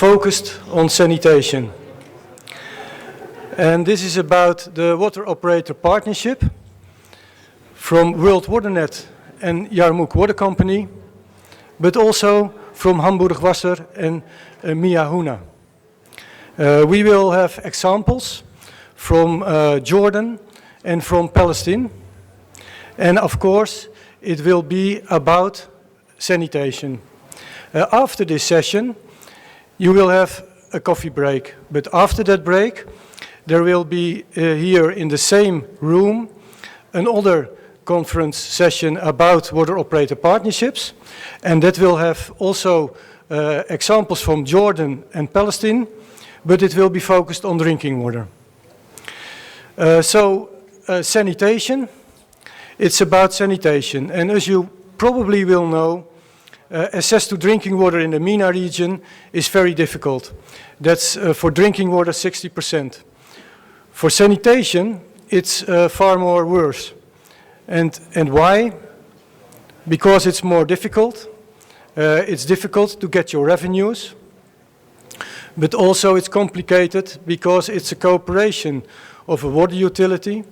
focused on sanitation. And this is about the water operator partnership from World WaterNet and Jarmouk Water Company, but also from Hamburg Wasser and Mia Huna. We will have examples from Jordan and from Palestine. And of course, it will be about sanitation. After this session, you will have a coffee break. But after that break, there will be here in the same room another conference session about water operator partnerships. And that will have also examples from Jordan and Palestine, but it will be focused on drinking water. Sanitation, it's about sanitation. And as you probably will know, access to drinking water in the MENA region is very difficult. That's for drinking water 60%. For sanitation, it's far more worse. And why? Because it's more difficult. It's difficult to get your revenues. But also it's complicated because it's a cooperation of a water utility.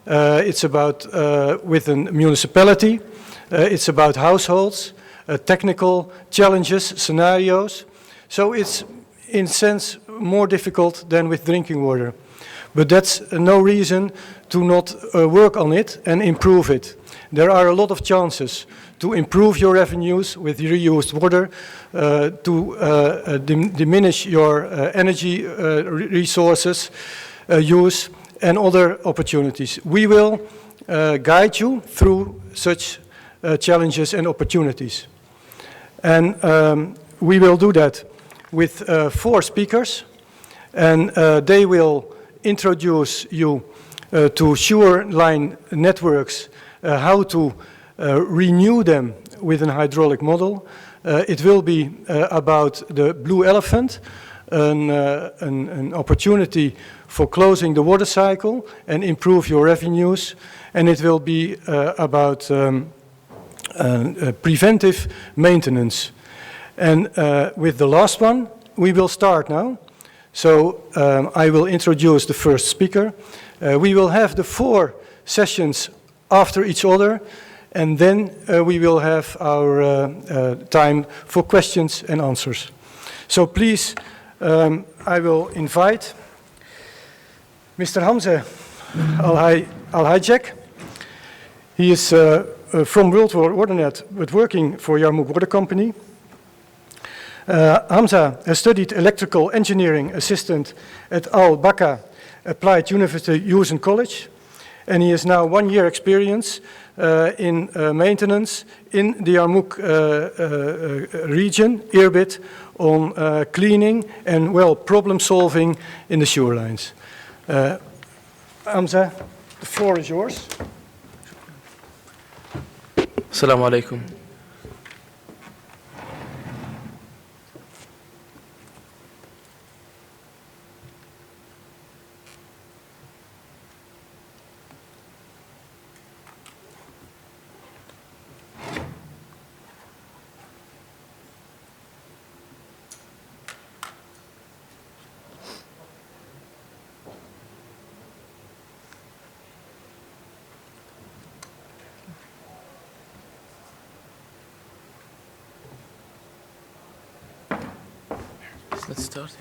It's about with a municipality. It's about households, technical challenges, scenarios. So it's in a sense more difficult than with drinking water. But that's no reason to not work on it and improve it. There are a lot of chances to improve your revenues with reused water, to diminish your energy resources use and other opportunities. We will guide you through such challenges and opportunities. And we will do that with 4 speakers, and they will introduce you to SureLine networks, how to renew them with an hydraulic model. It will be about the Blue Elephant, an opportunity for closing the water cycle and improve your revenues. And it will be about preventive maintenance. And with the last one, we will start now. So I will introduce the first speaker. We will have the 4 sessions after each other, and then we will have our time for questions and answers. So please, I will invite Mr. Hamza Al-Hajjak. He is from World WaterNet, but working for Jarmouk Water Company. Hamza has studied electrical engineering assistant at Al-Baka Applied University Houston College, and he has now 1 year experience in maintenance in the Jarmouk region, Irbid, on cleaning and, well, problem solving in the sewer lines. Hamza, the floor is yours. Assalamu alaikum. Let's start.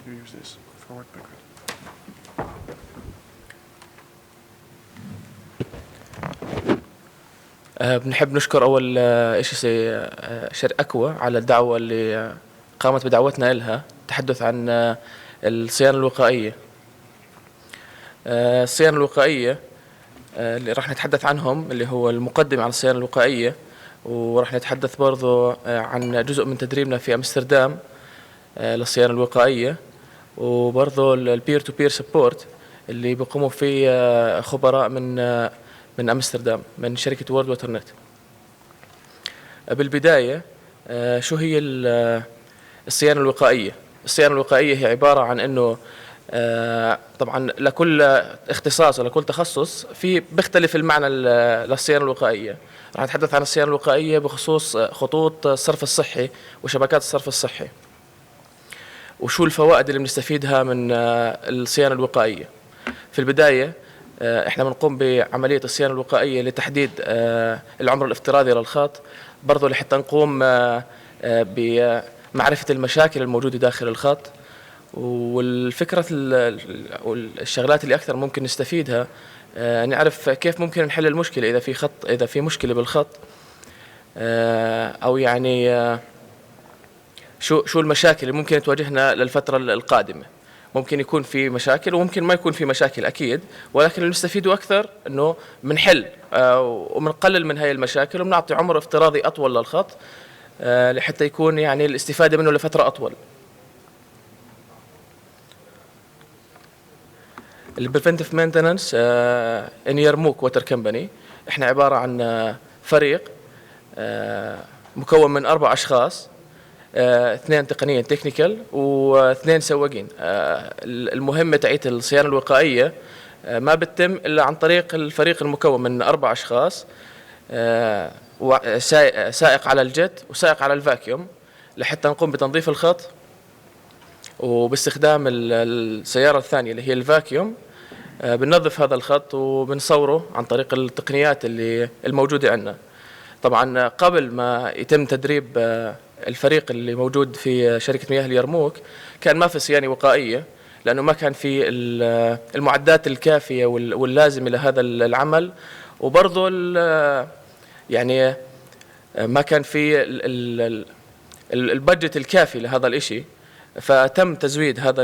You use this forward, backward. بنحب نشكر أول شيء شركة أكوا على الدعوة اللي قامت بدعوتنا إلها تحدث عن الصيانة الوقائية. الصيانة الوقائية اللي راح نتحدث عنهم اللي هو المقدمة على الصيانة الوقائية وراح نتحدث برضو عن جزء من تدريبنا في أمستردام للصيانة الوقائية، وبرضو البير تو بير سبورت اللي بيقوموا فيه خبراء من أمستردام من شركة وورد ووتر نت. بالبداية شو هي الصيانة الوقائية؟ الصيانة الوقائية هي عبارة عن أنه طبعا لكل اختصاص ولكل تخصص بيختلف المعنى للصيانة الوقائية. راح نتحدث عن الصيانة الوقائية بخصوص خطوط الصرف الصحي وشبكات الصرف الصحي، وشو الفوائد اللي بنستفيدها من الصيانة الوقائية. في البداية احنا بنقوم بعملية الصيانة الوقائية لتحديد العمر الافتراضي للخط، برضو لحتى نقوم بمعرفة المشاكل الموجودة داخل الخط. والفكرة والشغلات اللي أكثر ممكن نستفيدها نعرف كيف ممكن نحل المشكلة إذا في مشكلة بالخط، أو يعني شو المشاكل اللي ممكن تواجهنا للفترة القادمة. ممكن يكون في مشاكل وممكن ما يكون في مشاكل أكيد، ولكن اللي نستفيده أكثر إنه بنحل وبنقلل من هاي المشاكل وبنعطي عمر افتراضي أطول للخط لحتى يكون يعني الاستفادة منه لفترة أطول. البريفنتيف مينتنانس ان يرموك ووتر كمباني، احنا عبارة عن فريق مكون من 4 أشخاص، 2 تقنيين تكنيكال و2 سواقين. المهمة تاعت الصيانة الوقائية ما بتتم إلا عن طريق الفريق المكون من 4 أشخاص، سائق على الجت وسائق على الفاكيوم، لحتى نقوم بتنظيف الخط، وباستخدام السيارة الثانية اللي هي الفاكيوم بننظف هذا الخط وبنصوره عن طريق التقنيات اللي الموجودة عندنا. طبعا قبل ما يتم تدريب الفريق اللي موجود في شركة مياه اليرموك كان ما في صيانة وقائية، لأنه ما كان في المعدات الكافية واللازمة لهذا العمل، وبرضه يعني ما كان في البادجت الكافي لهذا الإشي. فتم تزويد هذا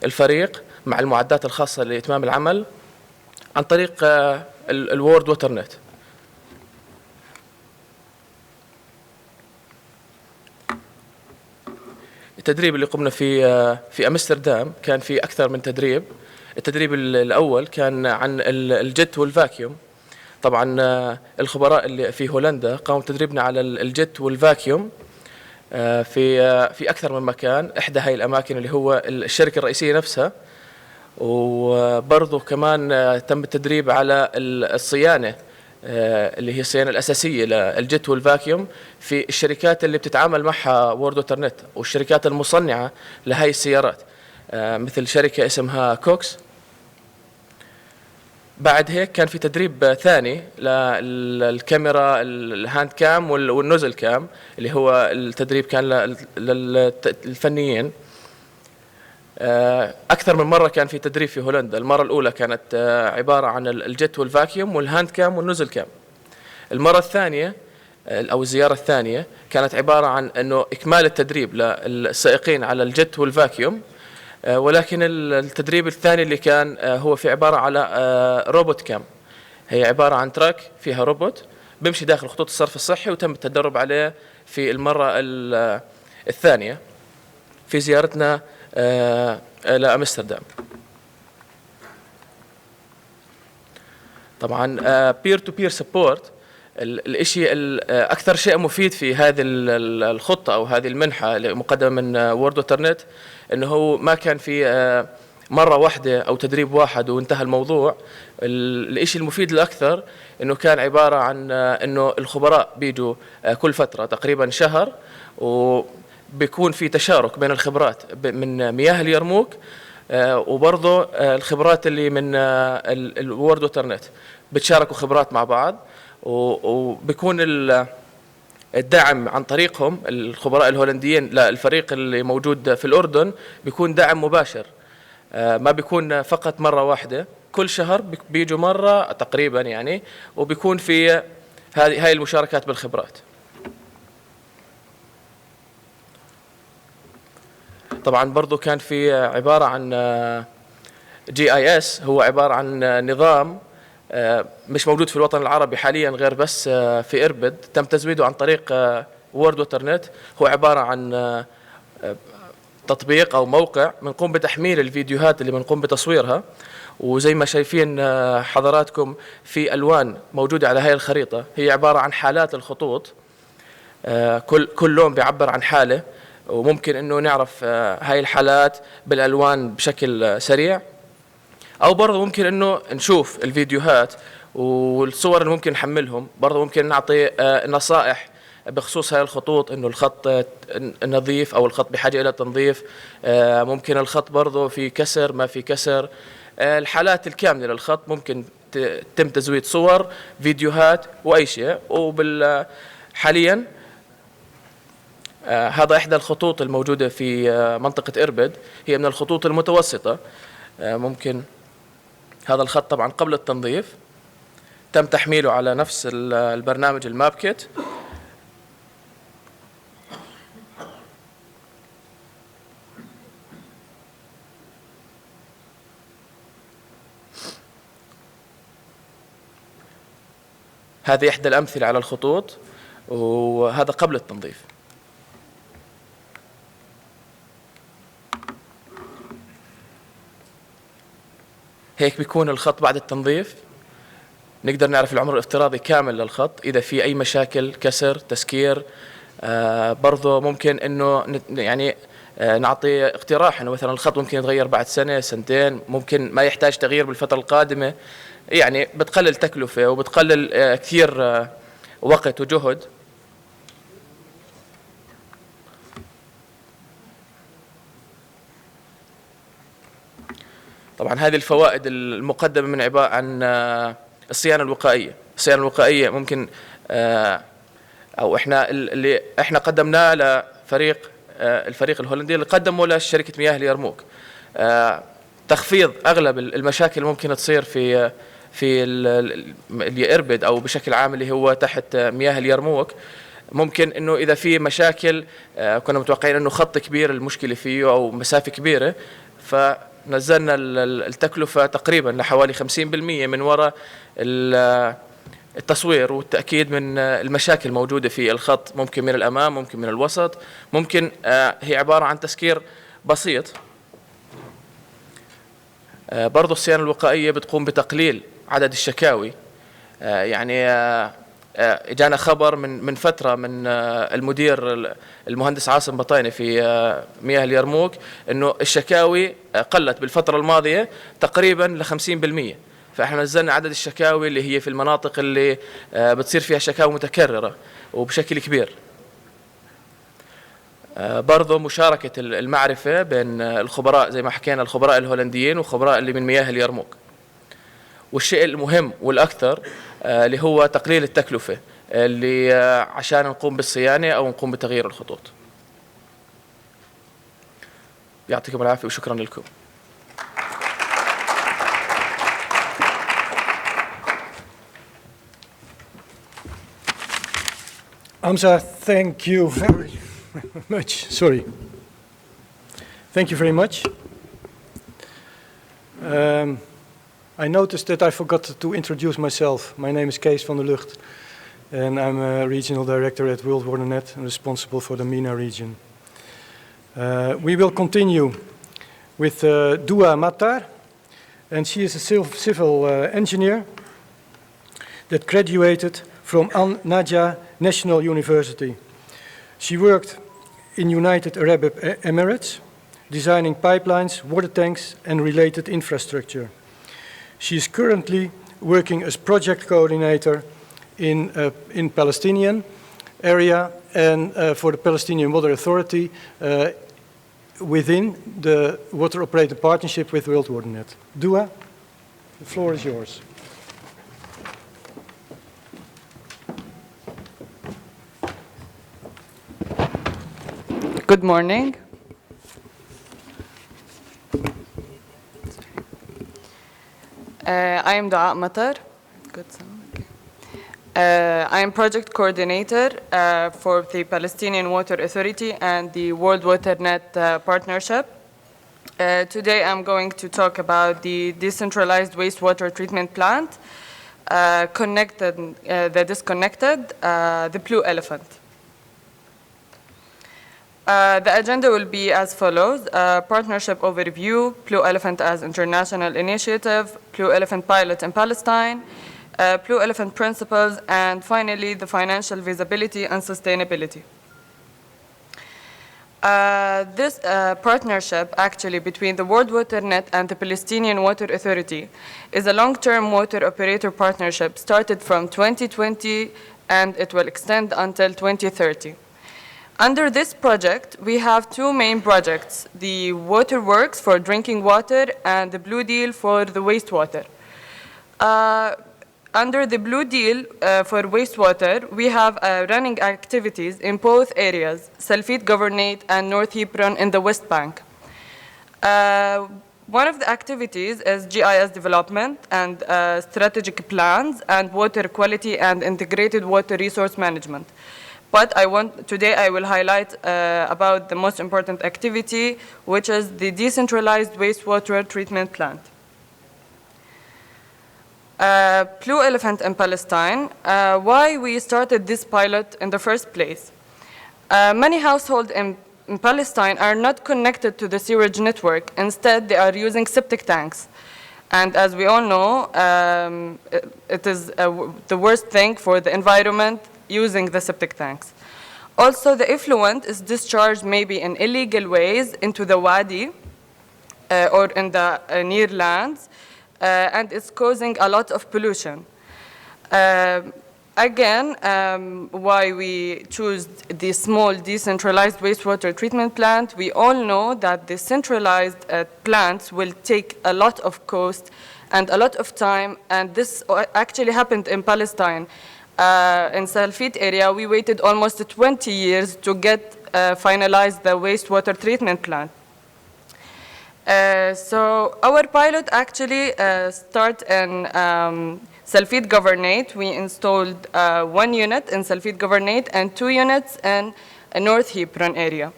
الفريق مع المعدات الخاصة لإتمام العمل عن طريق الوورد ووتر نت. التدريب اللي قمنا في أمستردام كان في أكثر من تدريب. التدريب الأول كان عن الجت والفاكيوم. طبعا الخبراء اللي في هولندا قاموا بتدريبنا على الجت والفاكيوم في أكثر من مكان. إحدى هاي الأماكن اللي هو الشركة الرئيسية نفسها، وبرضه كمان تم التدريب على الصيانة اللي هي الصيانة الأساسية للجت والفاكيوم في الشركات اللي بتتعامل معها وورد ووتر نت والشركات المصنعة لهاي السيارات، مثل شركة اسمها كوكس. بعد هيك كان في تدريب ثاني للكاميرا الهاند كام والنوزل كام، اللي هو التدريب كان للفنيين. أكثر من مرة كان في تدريب في هولندا. المرة الأولى كانت عبارة عن الجت والفاكيوم والهاند كام والنوزل كام. المرة الثانية أو الزيارة الثانية كانت عبارة عن أنه إكمال التدريب للسائقين على الجت والفاكيوم، ولكن التدريب الثاني اللي كان هو في عبارة على روبوت كام. هي عبارة عن تراك فيها روبوت بيمشي داخل خطوط الصرف الصحي، وتم التدرب عليه في المرة الثانية في زيارتنا إلى أمستردام. طبعا بير تو بير سبورت، الشيء أكثر شيء مفيد في هذه الخطة أو هذه المنحة المقدمة من وورد ووتر نت، إنه هو ما كان في مرة واحدة أو تدريب واحد وانتهى الموضوع. الشيء المفيد الأكثر إنه كان عبارة عن إنه الخبراء بيجوا كل فترة تقريبا شهر، وبيكون في تشارك بين الخبرات من مياه اليرموك وبرضه الخبرات اللي من الوورد ووتر نت، بتشاركوا خبرات مع بعض، وبيكون الدعم عن طريقهم الخبراء الهولنديين للفريق اللي موجود في الأردن بيكون دعم مباشر، ما بيكون فقط مرة واحدة، كل شهر بيجوا مرة تقريبا يعني، وبيكون في هاي المشاركات بالخبرات. طبعا برضو كان في عبارة عن GIS، هو عبارة عن نظام مش موجود في الوطن العربي حاليا غير بس في إربد. تم تزويده عن طريق وورد ووترنت. هو عبارة عن تطبيق أو موقع بنقوم بتحميل الفيديوهات اللي بنقوم بتصويرها، وزي ما شايفين حضراتكم في ألوان موجودة على هاي الخريطة، هي عبارة عن حالات الخطوط. كل لون بيعبر عن حالة، وممكن إنه نعرف هاي الحالات بالألوان بشكل سريع، أو برضه ممكن إنه نشوف الفيديوهات والصور اللي ممكن نحملهم. برضه ممكن نعطي نصائح بخصوص هاي الخطوط، إنه الخط نظيف أو الخط بحاجة إلى تنظيف، ممكن الخط برضه في كسر ما في كسر. الحالات الكاملة للخط ممكن تم تزويد صور، فيديوهات، وأي شيء. حاليا هذا إحدى الخطوط الموجودة في منطقة إربد، هي من الخطوط المتوسطة. ممكن هذا الخط طبعا قبل التنظيف تم تحميله على نفس البرنامج الماب كيت. هذه إحدى الأمثلة على الخطوط، وهذا قبل التنظيف. هيك بيكون الخط بعد التنظيف. نقدر نعرف العمر الافتراضي كامل للخط، إذا في أي مشاكل كسر تسكير. برضو ممكن إنه يعني نعطي اقتراح إنه مثلا الخط ممكن يتغير بعد سنة سنتين، ممكن ما يحتاج تغيير بالفترة القادمة. يعني بتقلل تكلفة وبتقلل كثير وقت وجهد. طبعا هذه الفوائد المقدمة من عبارة عن الصيانة الوقائية. الصيانة الوقائية ممكن أو إحنا قدمناه لفريق الفريق الهولندي اللي قدمه لشركة مياه اليرموك. تخفيض أغلب المشاكل اللي ممكن تصير في الإربد أو بشكل عام اللي هو تحت مياه اليرموك. ممكن إنه إذا في مشاكل كنا متوقعين إنه خط كبير المشكلة فيه أو مسافة كبيرة، فنزلنا التكلفة تقريبا لحوالي 50% من وراء التصوير والتأكيد من المشاكل الموجودة في الخط، ممكن من الأمام، ممكن من الوسط، ممكن هي عبارة عن تسكير بسيط. برضو الصيانة الوقائية بتقوم بتقليل عدد الشكاوي. يعني جانا خبر من فترة من المدير المهندس عاصم بطاينة في مياه اليرموك إنه الشكاوي قلت بالفترة الماضية تقريبا ل50%. فإحنا نزلنا عدد الشكاوي اللي هي في المناطق اللي بتصير فيها شكاوي متكررة وبشكل كبير. برضو مشاركة المعرفة بين الخبراء زي ما حكينا، الخبراء الهولنديين وخبراء اللي من مياه اليرموك. والشيء المهم والأكثر اللي هو تقليل التكلفة اللي عشان نقوم بالصيانة أو نقوم بتغيير الخطوط. يعطيكم العافية وشكرا لكم. Hamza, thank you very much. Sorry. Thank you very much. I noticed that I forgot to introduce myself. My name is Kees van der Lucht, and I'm a regional director at World Water Net and responsible for the MENA region. We will continue with Dua Matar, and she is a civil engineer that graduated from Al Najah National University. She worked in United Arab Emirates, designing pipelines, water tanks, and related infrastructure. She is currently working as project coordinator in Palestinian area and for the Palestinian Water Authority within the Water Operator Partnership with World Water Net. Dua, the floor is yours. Good morning. I am Dua Matar. Good sound. Okay. I am project coordinator for the Palestinian Water Authority and the World Water Net partnership. Today I'm going to talk about the decentralized wastewater treatment plant the disconnected, the Blue Elephant. The agenda will be as follows: partnership overview, Blue Elephant as international initiative, Blue Elephant pilot in Palestine, Blue Elephant principles, and finally the financial feasibility and sustainability. This partnership actually between the World Water Net and the Palestinian Water Authority is a long-term water operator partnership started from 2020 and it will extend until 2030. Under this project, we have two main projects, the Water Works for drinking water and the Blue Deal for the wastewater. Under the Blue Deal for wastewater, we have running activities in both areas, Salfit Governorate and North Hebron in the West Bank. One of the activities is GIS development and strategic plans and water quality and integrated water resource management. But today I will highlight about the most important activity, which is the decentralized wastewater treatment plant. Blue Elephant in Palestine, why we started this pilot in the first place. Many households in Palestine are not connected to the sewage network. Instead, they are using septic tanks. And as we all know, it is the worst thing for the environment using the septic tanks. Also, the effluent is discharged maybe in illegal ways into the wadi or in the near lands, and it's causing a lot of pollution. Again, why we choose the small decentralized wastewater treatment plant, we all know that the centralized plants will take a lot of cost and a lot of time, and this actually happened in Palestine. In Salfit area, we waited almost 20 years to get finalized the wastewater treatment plant. So our pilot actually start in Salfit Governorate. We installed 1 unit in Salfit Governorate and 2 units in North Hebron area.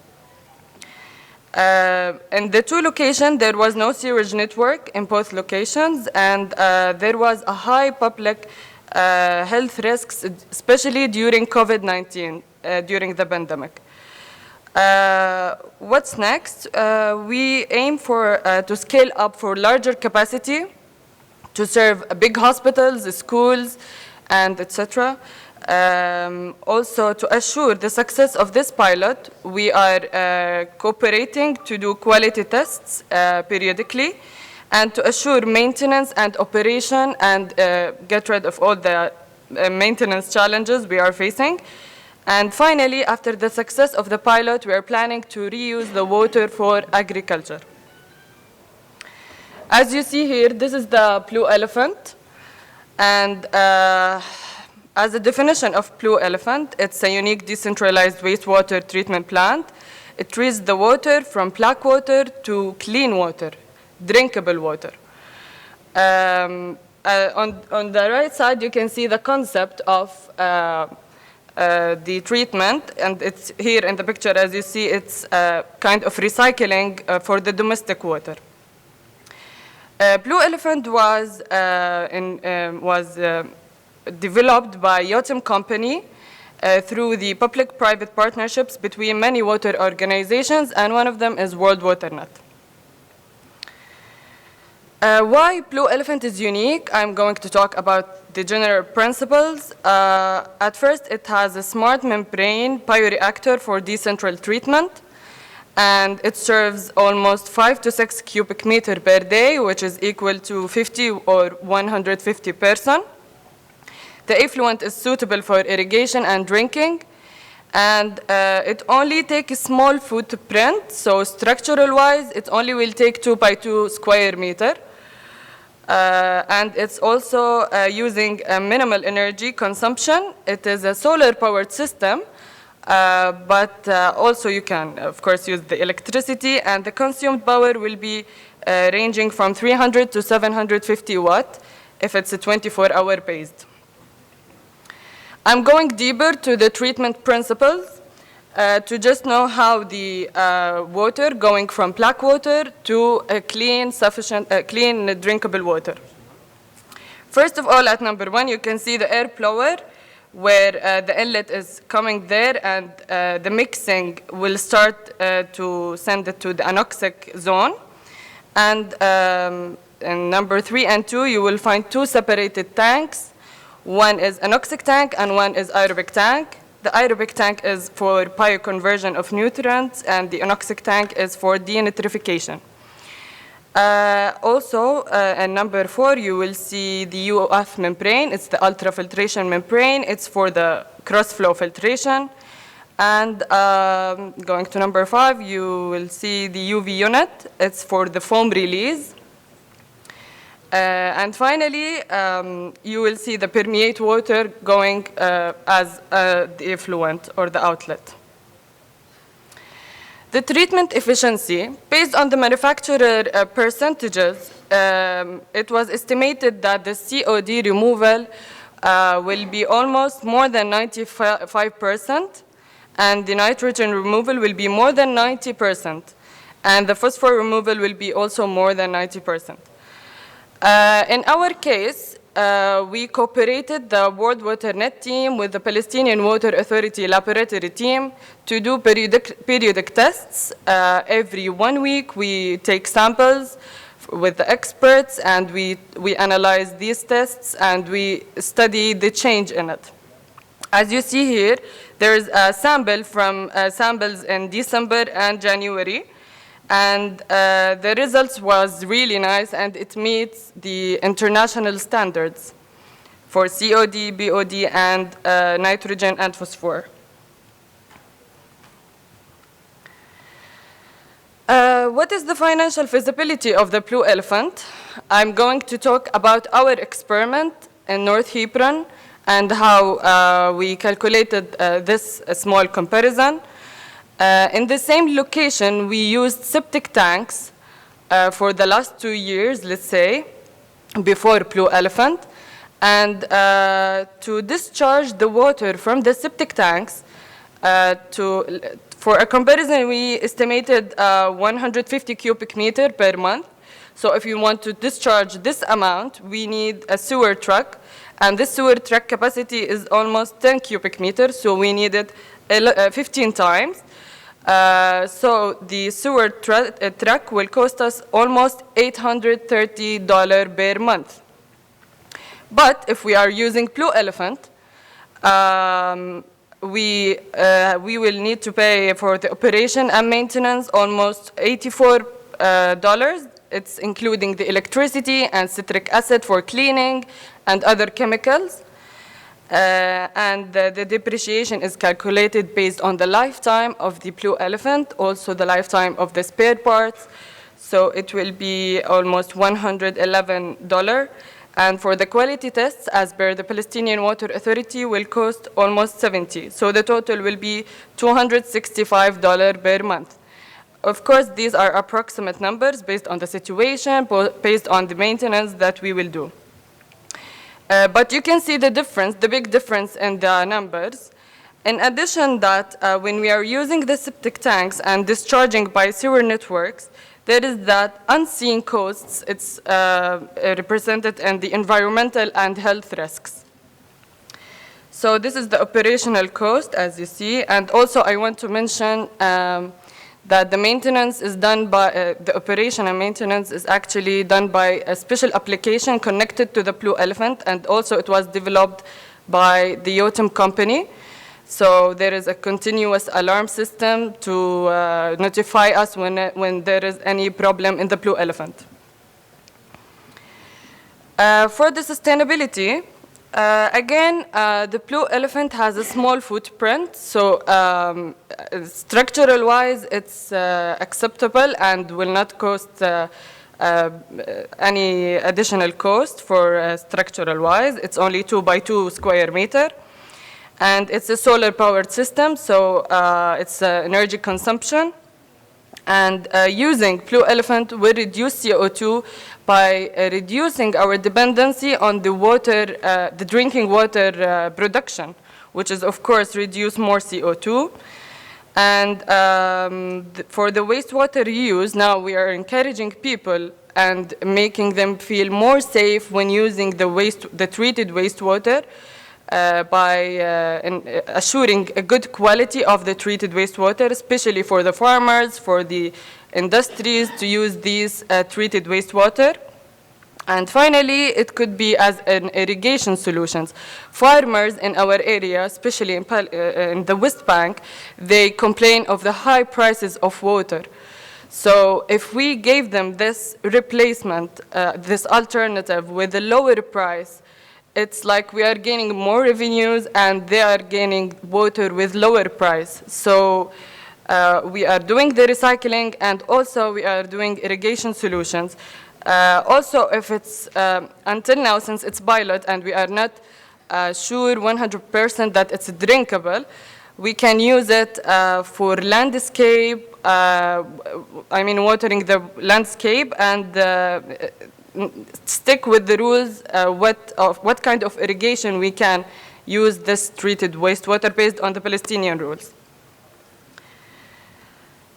In the 2 locations, there was no sewage network in both locations, and there was a high public health risks, especially during COVID-19, during the pandemic. What's next? We aim to scale up for larger capacity to serve big hospitals, schools, and etc. Also, to assure the success of this pilot, we are cooperating to do quality tests periodically, and to assure maintenance and operation and get rid of all the maintenance challenges we are facing. And finally, after the success of the pilot, we are planning to reuse the water for agriculture. As you see here, this is the Blue Elephant. And as a definition of Blue Elephant, it's a unique decentralized wastewater treatment plant. It treats the water from black water to clean water, drinkable water. On the right side, you can see the concept of the treatment, and it's here in the picture. As you see, it's kind of recycling for the domestic water. Blue Elephant was developed by Yotem Company through the public-private partnerships between many water organizations, and one of them is World Water Net. Why Blue Elephant is unique? I'm going to talk about the general principles. At first, it has a smart membrane bioreactor for decentral treatment, and it serves almost 5 to 6 cubic meter per day, which is equal to 50 or 150 person. The effluent is suitable for irrigation and drinking, and it only takes a small footprint, so structural-wise, it only will take 2 by 2 square meter. And it's also using a minimal energy consumption. It is a solar-powered system, but also you can, of course, use the electricity, and the consumed power will be ranging from 300 to 750 watt if it's a 24-hour based. I'm going deeper to the treatment principles to just know how the water going from black water to a clean, clean drinkable water. First of all, at number 1, you can see the air blower, where the inlet is coming there, and the mixing will start to send it to the anoxic zone. And in number 3 and 2, you will find 2 separated tanks. One is anoxic tank and one is aerobic tank. The aerobic tank is for bioconversion of nutrients, and the anoxic tank is for denitrification. Also, in number 4, you will see the UF membrane. It's the ultrafiltration membrane. It's for the cross-flow filtration. And going to number 5, you will see the UV unit. It's for the foam release. And finally, you will see the permeate water going as the effluent or the outlet. The treatment efficiency, based on the manufacturer percentages, it was estimated that the COD removal will be almost more than 95%, and the nitrogen removal will be more than 90%, and the phosphor removal will be also more than 90%. In our case, we cooperated the World Water Net team with the Palestinian Water Authority laboratory team to do periodic tests. Every 1 week, we take samples with the experts, and we analyze these tests, and we study the change in it. As you see here, there's a sample from samples in December and January. And the results was really nice, and it meets the international standards for COD, BOD, and nitrogen and phosphor. What is the financial feasibility of the Blue Elephant? I'm going to talk about our experiment in North Hebron and how we calculated this small comparison. In the same location, we used septic tanks for the last 2 years, let's say, before Blue Elephant. And to discharge the water from the septic tanks, for a comparison, we estimated 150 cubic meter per month. So if you want to discharge this amount, we need a sewer truck. And this sewer truck capacity is almost 10 cubic meters, so we need it 15 times. So the sewer truck will cost us almost $830 per month. But if we are using Blue Elephant, we will need to pay for the operation and maintenance almost $84. It's including the electricity and citric acid for cleaning and other chemicals. And the depreciation is calculated based on the lifetime of the Blue Elephant, also the lifetime of the spare parts. So it will be almost $111. And for the quality tests, as per the Palestinian Water Authority, will cost almost $70. So the total will be $265 per month. Of course, these are approximate numbers based on the situation, based on the maintenance that we will do. But you can see the difference, the big difference in the numbers. In addition that when we are using the septic tanks and discharging by sewer networks, there is that unseen costs. It's represented in the environmental and health risks. So this is the operational cost, as you see. And also I want to mention that the maintenance is done by, the operation and maintenance is actually done by a special application connected to the Blue Elephant, and also it was developed by the Yotam company. So there is a continuous alarm system to notify us when there is any problem in the Blue Elephant. For the sustainability, again, the Blue Elephant has a small footprint, so structural-wise, it's acceptable and will not cost any additional cost for structural-wise. It's only 2 by 2 square meter, and it's a solar-powered system, so it's energy consumption. And using Blue Elephant will reduce CO2 by reducing our dependency on the water, the drinking water production, which is of course reduce more CO2. And for the wastewater use, now we are encouraging people and making them feel more safe when using the treated wastewater by assuring a good quality of the treated wastewater, especially for the farmers, for the industries to use these treated wastewater. And finally, it could be as an irrigation solutions. Farmers in our area, especially in the West Bank, they complain of the high prices of water. So if we gave them this replacement, this alternative with a lower price, it's like we are gaining more revenues and they are gaining water with lower price. So we are doing the recycling and also we are doing irrigation solutions. Also, if it's, until now, since it's pilot and we are not sure 100% that it's drinkable, we can use it for landscape, watering the landscape and stick with the rules what kind of irrigation we can use this treated wastewater based on the Palestinian rules.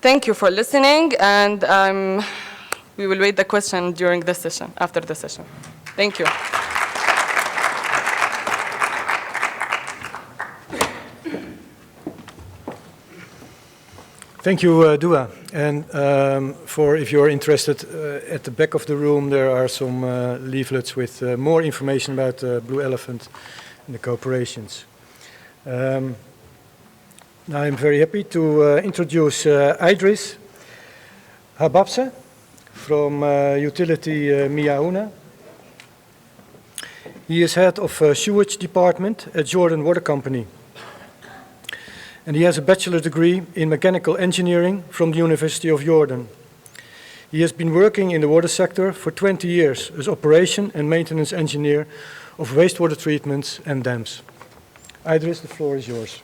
Thank you for listening, and we will wait the question during the session, after the session. Thank you. Thank you, Dua. And if you're interested, at the back of the room there are some leaflets with more information about Blue Elephant and the cooperations. Now I'm very happy to introduce Idris Hababse from utility Miaouna. He is head of sewage department at Jordan Water Company. And he has a bachelor degree in mechanical engineering from the University of Jordan. He has been working in the water sector for 20 years as operation and maintenance engineer of wastewater treatments and dams. Idris, the floor is yours.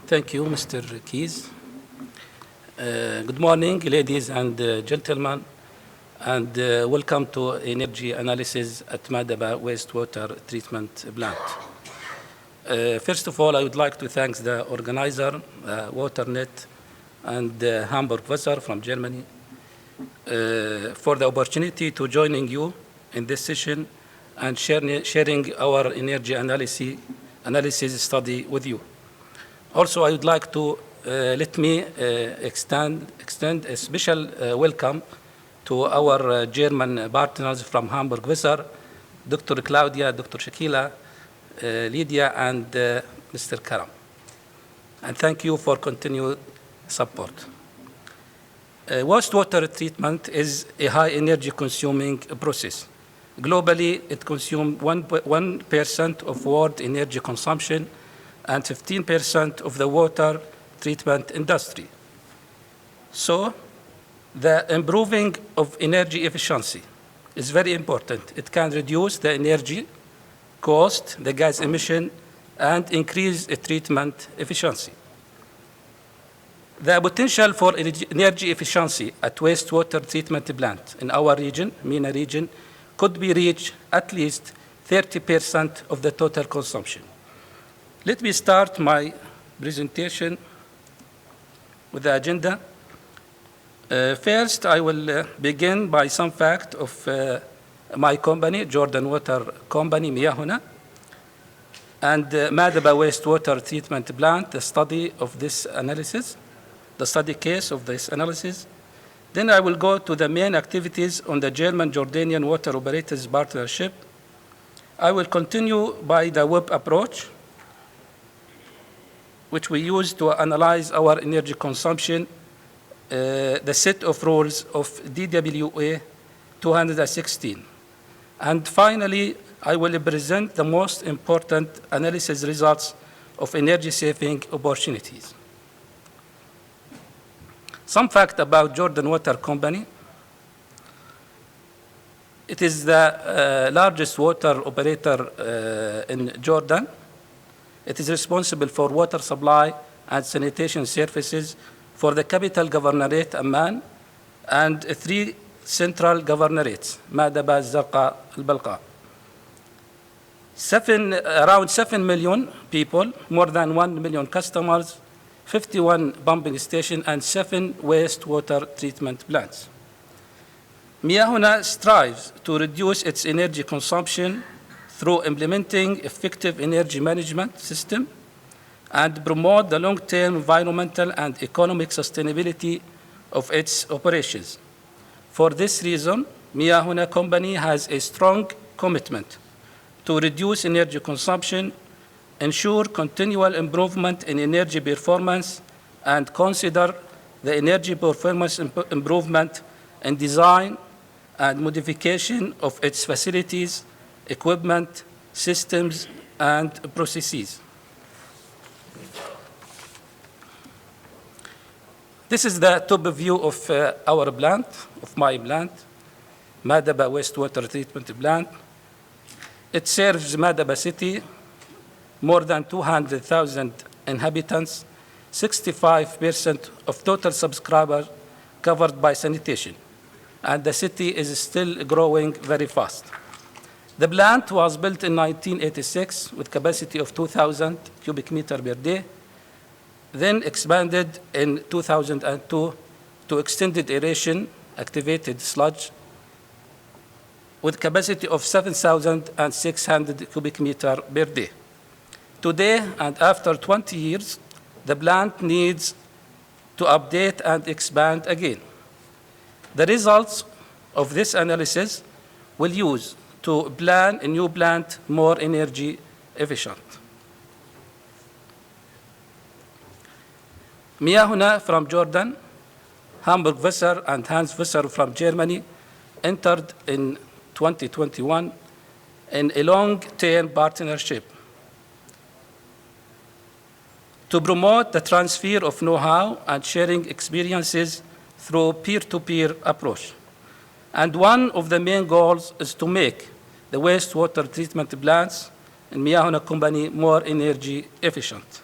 Thank you, Mr. Keys. Good morning, ladies and gentlemen, and welcome to Energy Analysis at Madaba Wastewater Treatment Plant. First of all, I would like to thank the organizer, WaterNet, and Hamburg Wasser from Germany for the opportunity to joining you in this session and sharing our energy analysis study with you. Also, I would like to let me extend a special welcome to our German partners from Hamburg Wasser, Dr. Claudia, Dr. Shakila, Lydia, and Mr. Karam. And thank you for continued support. Wastewater treatment is a high energy consuming process. Globally, it consumes 1% of world energy consumption and 15% of the water treatment industry. So, the improving of energy efficiency is very important. It can reduce the energy cost, the gas emission, and increase the treatment efficiency. The potential for energy efficiency at wastewater treatment plant in our region, MENA region, could be reached at least 30% of the total consumption. Let me start my presentation with the agenda. First, I will begin by some fact of my company, Jordan Water Company, Miaouna, and Madaba Wastewater Treatment Plant, the study of this analysis, the study case of this analysis. Then I will go to the main activities on the German-Jordanian Water Operators Partnership. I will continue by the web approach, which we use to analyze our energy consumption, the set of rules of DWA 216. And finally, I will present the most important analysis results of energy saving opportunities. Some fact about Jordan Water Company. It is the largest water operator in Jordan. It is responsible for water supply and sanitation services for the capital governorate, Amman, and 3 central governorates, Madaba, Zarqa, Al-Balqa. Around 7 million people, more than 1 million customers, 51 pumping stations, and 7 wastewater treatment plants. Mia Huna strives to reduce its energy consumption through implementing effective energy management system and promote the long-term environmental and economic sustainability of its operations. For this reason, Mia Huna Company has a strong commitment to reduce energy consumption, ensure continual improvement in energy performance, and consider the energy performance improvement in design and modification of its facilities, equipment, systems, and processes. This is the top view of our plant, of my plant, Madaba Wastewater Treatment Plant. It serves Madaba City, more than 200,000 inhabitants, 65% of total subscribers covered by sanitation, and the city is still growing very fast. The plant was built in 1986 with capacity of 2,000 cubic meter per day, then expanded in 2002 to extended aeration, activated sludge, with capacity of 7,600 cubic meter per day. Today, and after 20 years, the plant needs to update and expand again. The results of this analysis will use to plan a new plant more energy efficient. Mia Huna from Jordan, Hamburg Wasser and Hans Wasser from Germany entered in 2021 in a long-term partnership to promote the transfer of know-how and sharing experiences through peer-to-peer approach. And one of the main goals is to make the wastewater treatment plants in Mia Huna Company more energy efficient.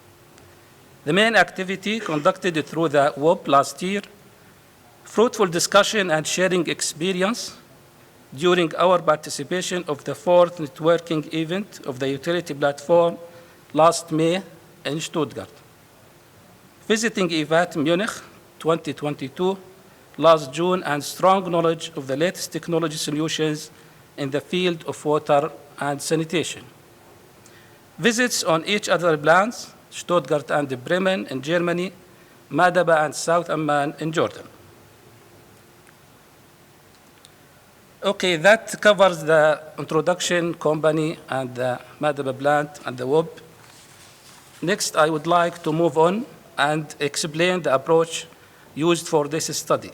The main activity conducted through the WOP last year, fruitful discussion and sharing experience during our participation of the 4th networking event of the utility platform last May in Stuttgart. Visiting EVAT Munich 2022 last June, and strong knowledge of the latest technology solutions in the field of water and sanitation. Visits on each other plants, Stuttgart and Bremen in Germany, Madaba and South Amman in Jordan. Okay, that covers the introduction, company, and the Madaba plant and the WOP. Next, I would like to move on and explain the approach used for this study.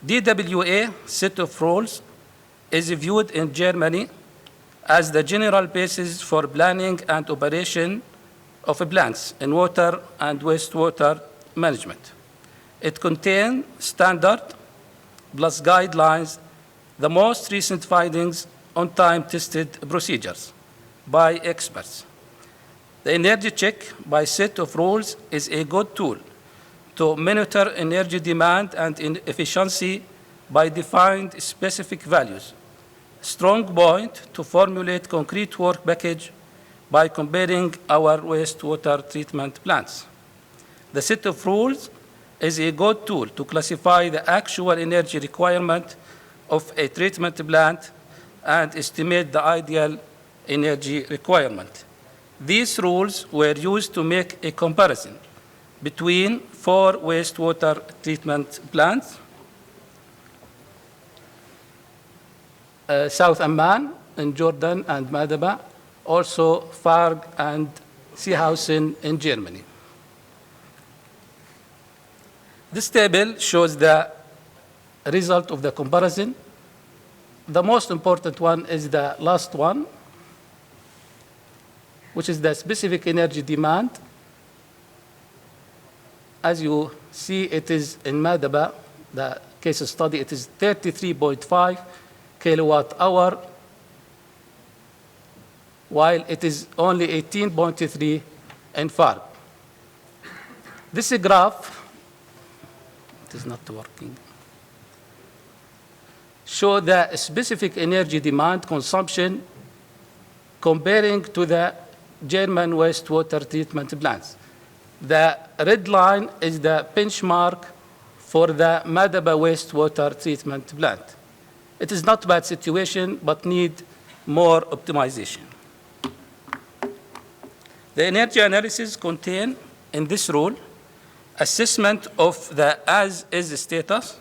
DWA set of rules is viewed in Germany as the general basis for planning and operation of plants in water and wastewater management. It contains standard plus guidelines, the most recent findings on time-tested procedures by experts. The energy check by set of rules is a good tool to monitor energy demand and efficiency by defined specific values. Strong point to formulate concrete work package by comparing our wastewater treatment plants. The set of rules is a good tool to classify the actual energy requirement of a treatment plant and estimate the ideal energy requirement. These rules were used to make a comparison between 4 wastewater treatment plants, South Amman in Jordan and Madaba, also Farg and Seehausen in Germany. This table shows the result of the comparison. The most important one is the last one, which is the specific energy demand. As you see, it is in Madaba, the case study, it is 33.5 kilowatt hour, while it is only 18.3 in Farg. This graph, it is not working, show the specific energy demand consumption comparing to the German wastewater treatment plants. The red line is the benchmark for the Madaba wastewater treatment plant. It is not a bad situation, but need more optimization. The energy analysis contain in this rule assessment of the as-is status,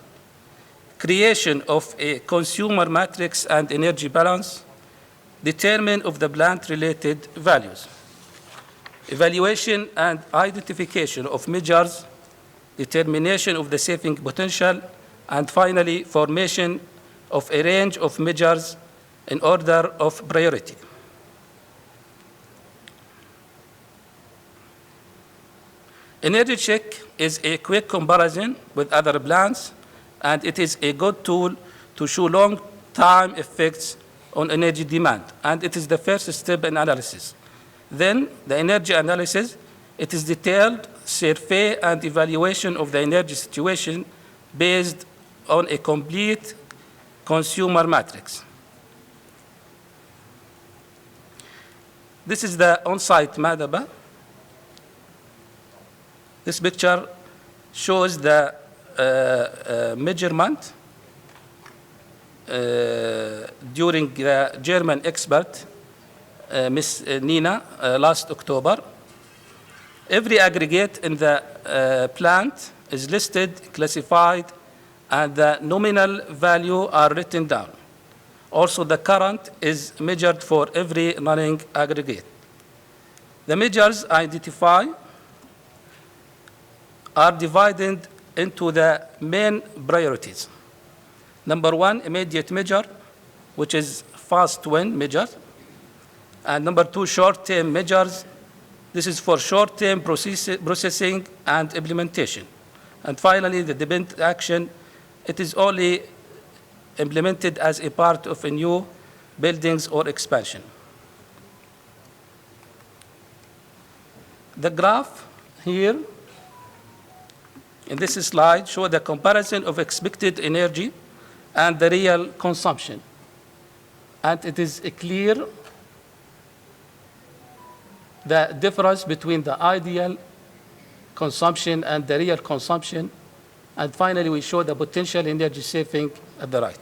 creation of a consumer matrix and energy balance, determination of the plant-related values, evaluation and identification of measures, determination of the saving potential, and finally, formation of a range of measures in order of priority. Energy check is a quick comparison with other plants, and it is a good tool to show long-time effects on energy demand, and it is the first step in analysis. Then, the energy analysis, it is detailed survey and evaluation of the energy situation based on a complete consumer matrix. This is the on-site Madaba. This picture shows the measurement during the German expert, Ms. Nina, last October. Every aggregate in the plant is listed, classified, and the nominal value are written down. Also, the current is measured for every running aggregate. The measures identified are divided into the main priorities. Number one, immediate measure, which is fast win measure. And number two, short-term measures. This is for short-term processing and implementation. And finally, the dependent action, it is only implemented as a part of a new buildings or expansion. The graph here in this slide shows the comparison of expected energy and the real consumption. And it is clear the difference between the ideal consumption and the real consumption. And finally, we show the potential energy saving at the right.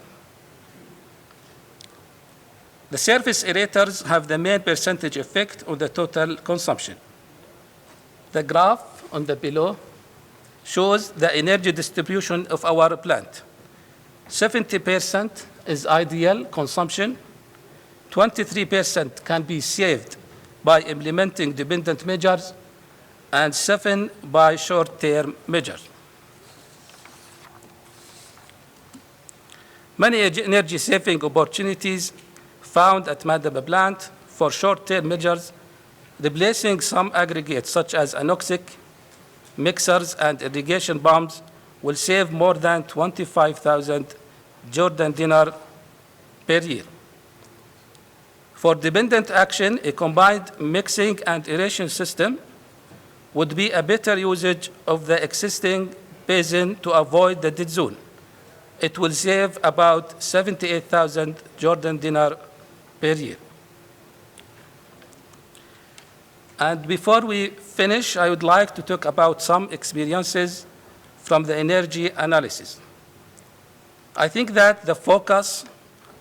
The surface aerators have the main percentage effect on the total consumption. The graph on the below shows the energy distribution of our plant. 70% is ideal consumption, 23% can be saved by implementing dependent measures, and 7% by short-term measures. Many energy saving opportunities found at Madaba plant for short-term measures, replacing some aggregates such as anoxic, mixers, and irrigation pumps will save more than 25,000 Jordan dinar per year. For dependent action, a combined mixing and aeration system would be a better usage of the existing basin to avoid the dead zone. It will save about 78,000 Jordan dinar per year. And before we finish, I would like to talk about some experiences from the energy analysis. I think that the focus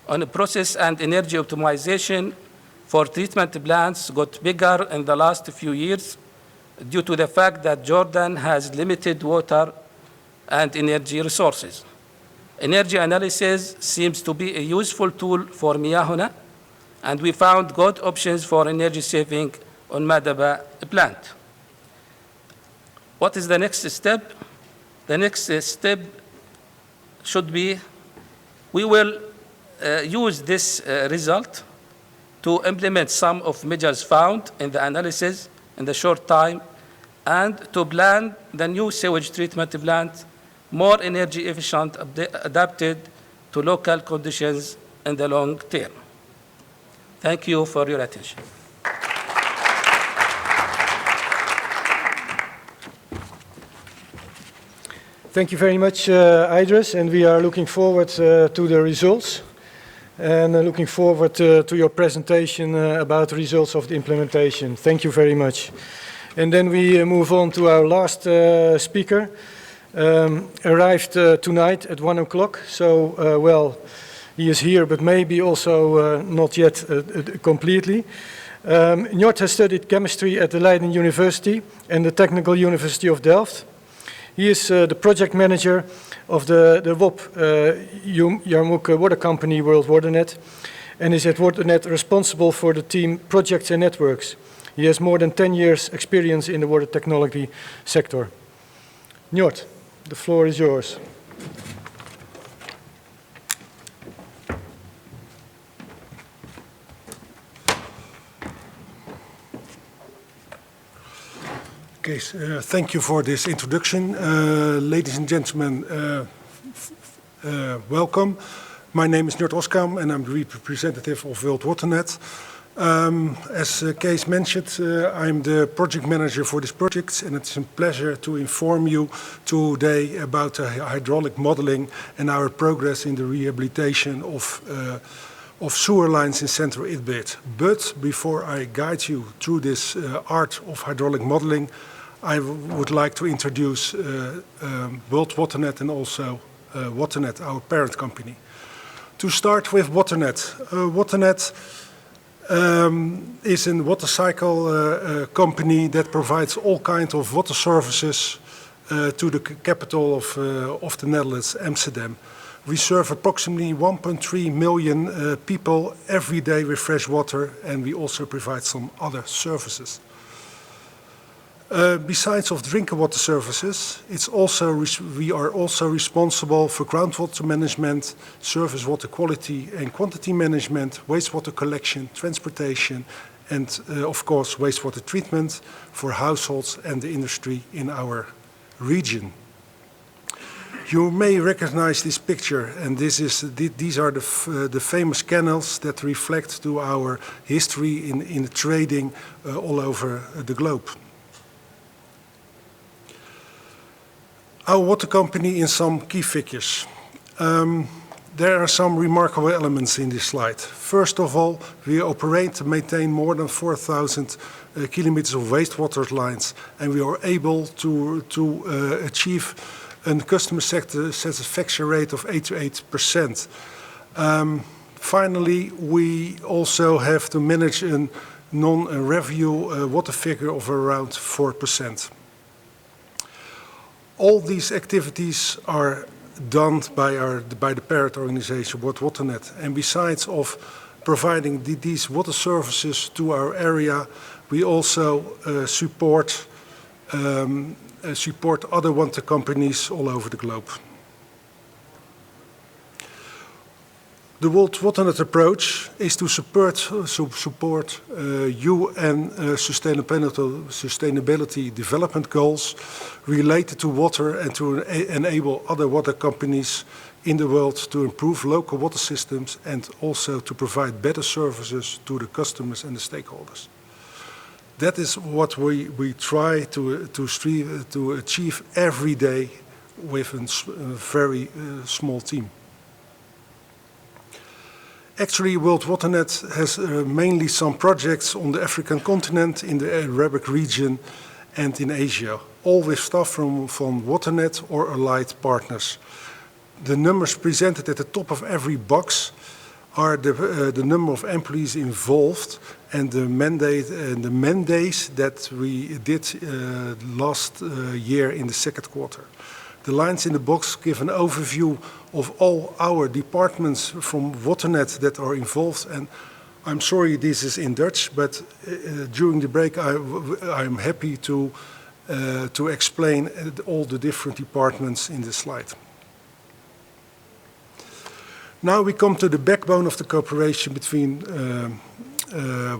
on process and energy optimization for treatment plants got bigger in the last few years due to the fact that Jordan has limited water and energy resources. Energy analysis seems to be a useful tool for Miyahuna, and we found good options for energy saving on Madaba plant. What is the next step? The next step should be, we will use this result to implement some of measures found in the analysis in the short time and to plan the new sewage treatment plant more energy efficient, adapted to local conditions in the long term. Thank you for your attention. Thank you very much, Idris, and we are looking forward to the results. and looking forward to your presentation about the results of the implementation. Thank you very much. And then we move on to our last speaker. Arrived tonight at 1 o'clock, so well, he is here, but maybe also not yet completely. Njord has studied chemistry at the Leiden University and the Technical University of Delft. He is the project manager of the WOP Jarmouk Water Company World WaterNet, and is at WaterNet responsible for the team Projects and Networks. He has more than 10 years experience in the water technology sector. Njord, the floor is yours. Okay, thank you for this introduction. Ladies and gentlemen, welcome. My name is Njord Oskam and I'm the representative of World WaterNet. As Kees mentioned, I'm the project manager for this project, and it's a pleasure to inform you today about hydraulic modeling and our progress in the rehabilitation of sewer lines in Central Idbit. But before I guide you through this art of hydraulic modeling, I would like to introduce World WaterNet and also WaterNet, our parent company. To start with WaterNet. WaterNet is a water cycle company that provides all kinds of water services to the capital of the Netherlands, Amsterdam. We serve approximately 1.3 million people every day with fresh water, and we also provide some other services. Besides of drinking water services, we are also responsible for groundwater management, surface water quality and quantity management, wastewater collection, transportation, and of course wastewater treatment for households and the industry in our region. You may recognize this picture, and these are the famous canals that reflect to our history in trading all over the globe. Our water company in some key figures. There are some remarkable elements in this slide. First of all, we operate and maintain more than 4,000 kilometers of wastewater lines, and we are able to achieve a customer satisfaction rate of 88%. Finally, we also have to manage a non-revenue water figure of around 4%. All these activities are done by the parent organization, World WaterNet. And besides of providing these water services to our area, we also support other water companies all over the globe. The World WaterNet approach is to support UN sustainability development goals related to water and to enable other water companies in the world to improve local water systems and also to provide better services to the customers and the stakeholders. That is what we try to achieve every day with a very small team. Actually, World WaterNet has mainly some projects on the African continent, in the Arabic region, and in Asia, all with staff from WaterNet or allied partners. The numbers presented at the top of every box are the number of employees involved and the mandates that we did last year in the second quarter. The lines in the box give an overview of all our departments from WaterNet that are involved. And I'm sorry this is in Dutch, but during the break I'm happy to explain all the different departments in this slide. Now we come to the backbone of the cooperation between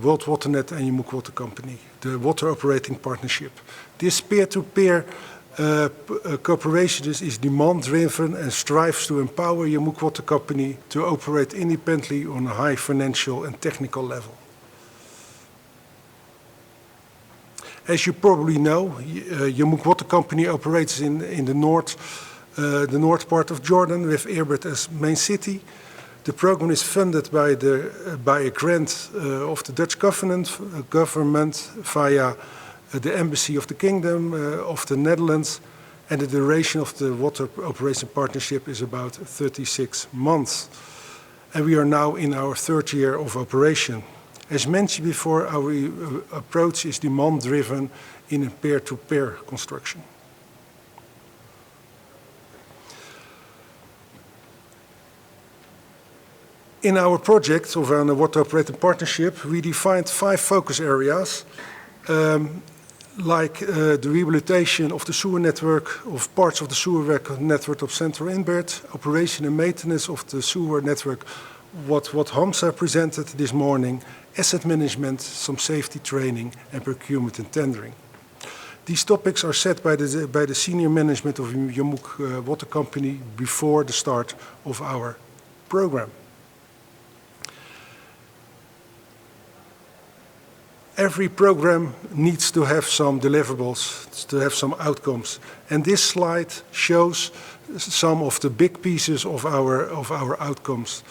World WaterNet and Jarmouk Water Company, the Water Operating Partnership. This peer-to-peer cooperation is demand-driven and strives to empower Jarmouk Water Company to operate independently on a high financial and technical level. As you probably know, Jarmouk Water Company operates in the north part of Jordan with Irbid as main city. The program is funded by a grant of the Dutch government via the Embassy of the Kingdom of the Netherlands, and the duration of the water operation partnership is about 36 months. And we are now in our 3rd year of operation. As mentioned before, our approach is demand-driven in a peer-to-peer construction. In our project of a water operating partnership, we defined 5 focus areas, like the rehabilitation of the sewer network, of parts of the sewer network of Central Inbert, operation and maintenance of the sewer network, what Hamza presented this morning, asset management, some safety training, and procurement and tendering. These topics are set by the senior management of Yamuk Water Company before the start of our program. Every program needs to have some deliverables, to have some outcomes. And this slide shows some of the big pieces of our outcomes.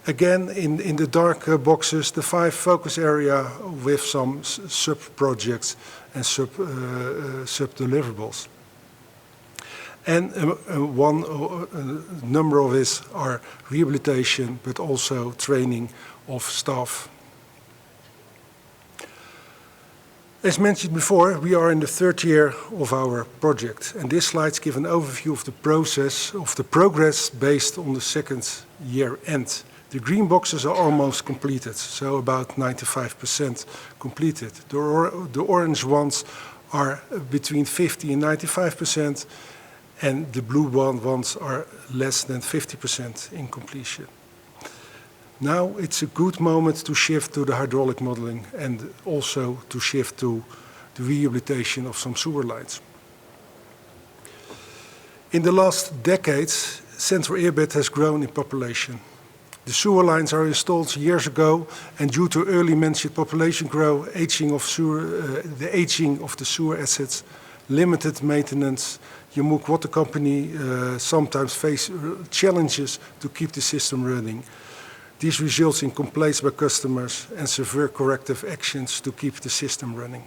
Again, in the dark boxes, the 5 focus area with some sub-projects and sub-deliverables. And one number of these are rehabilitation, but also training of staff. As mentioned before, we are in the 3rd year of our project, and this slides give an overview of the process, of the progress based on the 2nd year end. The green boxes are almost completed, so about 95% completed. The orange ones are between 50 and 95%, and the blue ones are less than 50% in completion. Now it's a good moment to shift to the hydraulic modeling and also to shift to the rehabilitation of some sewer lines. In the last decades, Central Irbid has grown in population. The sewer lines are installed years ago, and due to early mentioned population growth, the aging of the sewer assets, limited maintenance, Yamuk Water Company sometimes face challenges to keep the system running. This results in complaints by customers and severe corrective actions to keep the system running.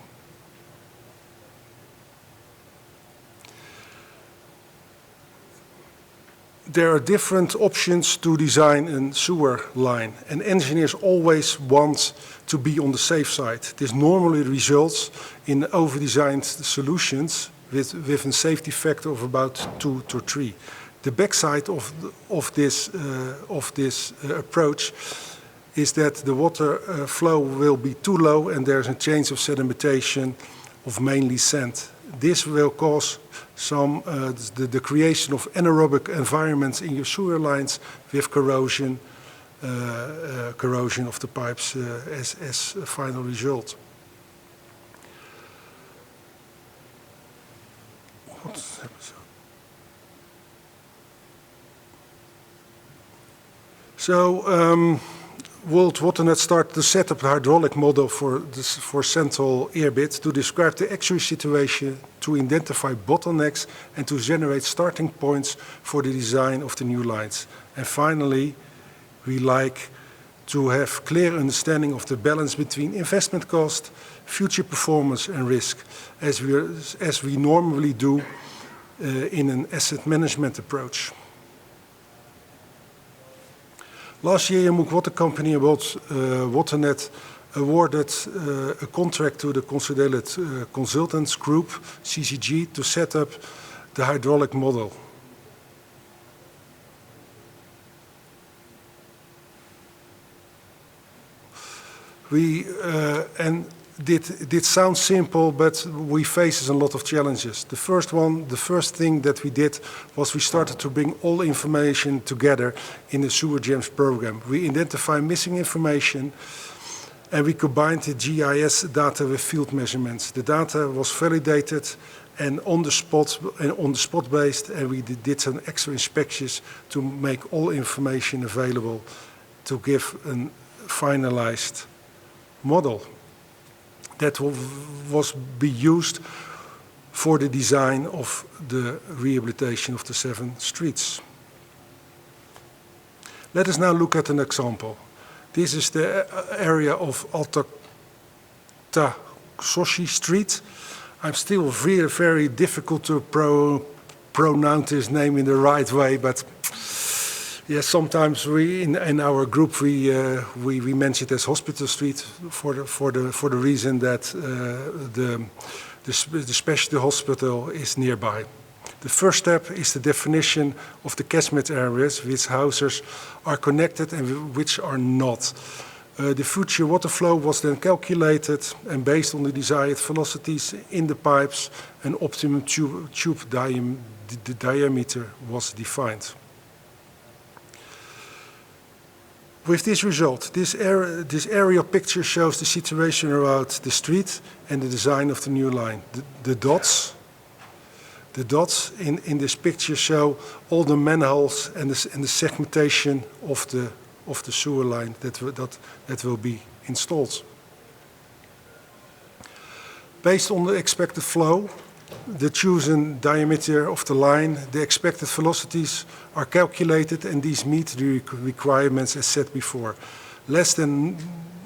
There are different options to design a sewer line, and engineers always want to be on the safe side. This normally results in over-designed solutions with a safety factor of about 2 to 3. The backside of this approach is that the water flow will be too low and there's a chance of sedimentation of mainly sand. This will cause the creation of anaerobic environments in your sewer lines with corrosion of the pipes as a final result. So World WaterNet started to set up the hydraulic model for Central Irbid to describe the actual situation, to identify bottlenecks, and to generate starting points for the design of the new lines. And finally, we like to have clear understanding of the balance between investment cost, future performance, and risk, as we normally do in an asset management approach. Last year, Yamuk Water Company and World WaterNet awarded a contract to the Consolidated Consultants Group, CCG, to set up the hydraulic model. It sounds simple, but we face a lot of challenges. The first thing that we did was we started to bring all information together in the Sewer Gems program. We identify missing information, and we combined the GIS data with field measurements. The data was validated and on the spot based, and we did some extra inspections to make all information available to give a finalized model that was be used for the design of the rehabilitation of the 7 streets. Let us now look at an example. This is the area of Altasoshi Street. I'm still very, very difficult to pronounce his name in the right way, but yes, sometimes we in our group we mention it as Hospital Street for the reason that the specialty hospital is nearby. The first step is the definition of the catchment areas, which houses are connected and which are not. The future water flow was then calculated, and based on the desired velocities in the pipes, an optimum tube diameter was defined. With this result, this aerial picture shows the situation around the street and the design of the new line. The dots in this picture show all the manholes and the segmentation of the sewer line that will be installed. Based on the expected flow, the chosen diameter of the line, the expected velocities are calculated, and these meet the requirements as said before. Less than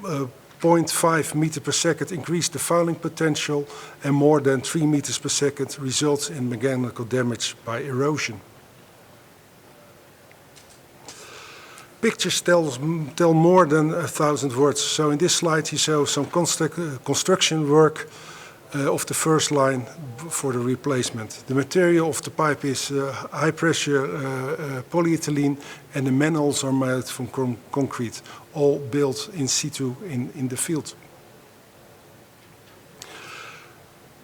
0.5 meter per second increase the fouling potential, and more than 3 meters per second results in mechanical damage by erosion. Pictures tell more than 1,000 words. So in this slide you show some construction work of the first line for the replacement. The material of the pipe is high pressure polyethylene, and the manholes are made from concrete, all built in situ in the field.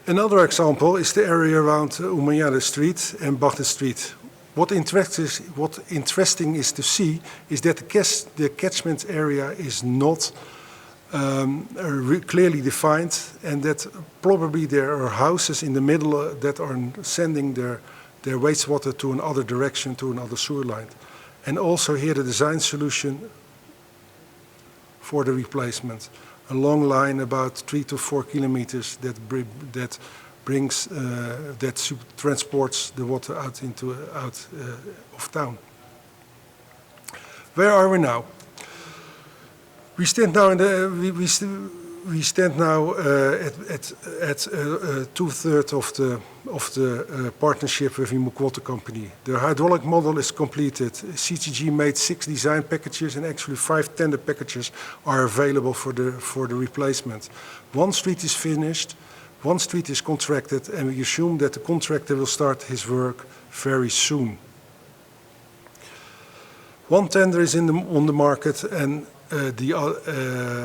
Another example is the area around Umayyad Street and Baghdad Street. What interesting is to see is that the catchment area is not clearly defined, and that probably there are houses in the middle that are sending their wastewater to another direction, to another sewer line. And also here the design solution for the replacement. A long line about 3 to 4 kilometers that transports the water out of town. Where are we now? We stand now at 2/3 of the partnership with Yumuk Water Company. The hydraulic model is completed. CTG made 6 design packages, and actually 5 tender packages are available for the replacement. 1 street is finished, 1 street is contracted, and we assume that the contractor will start his work very soon. 1 tender is on the market, and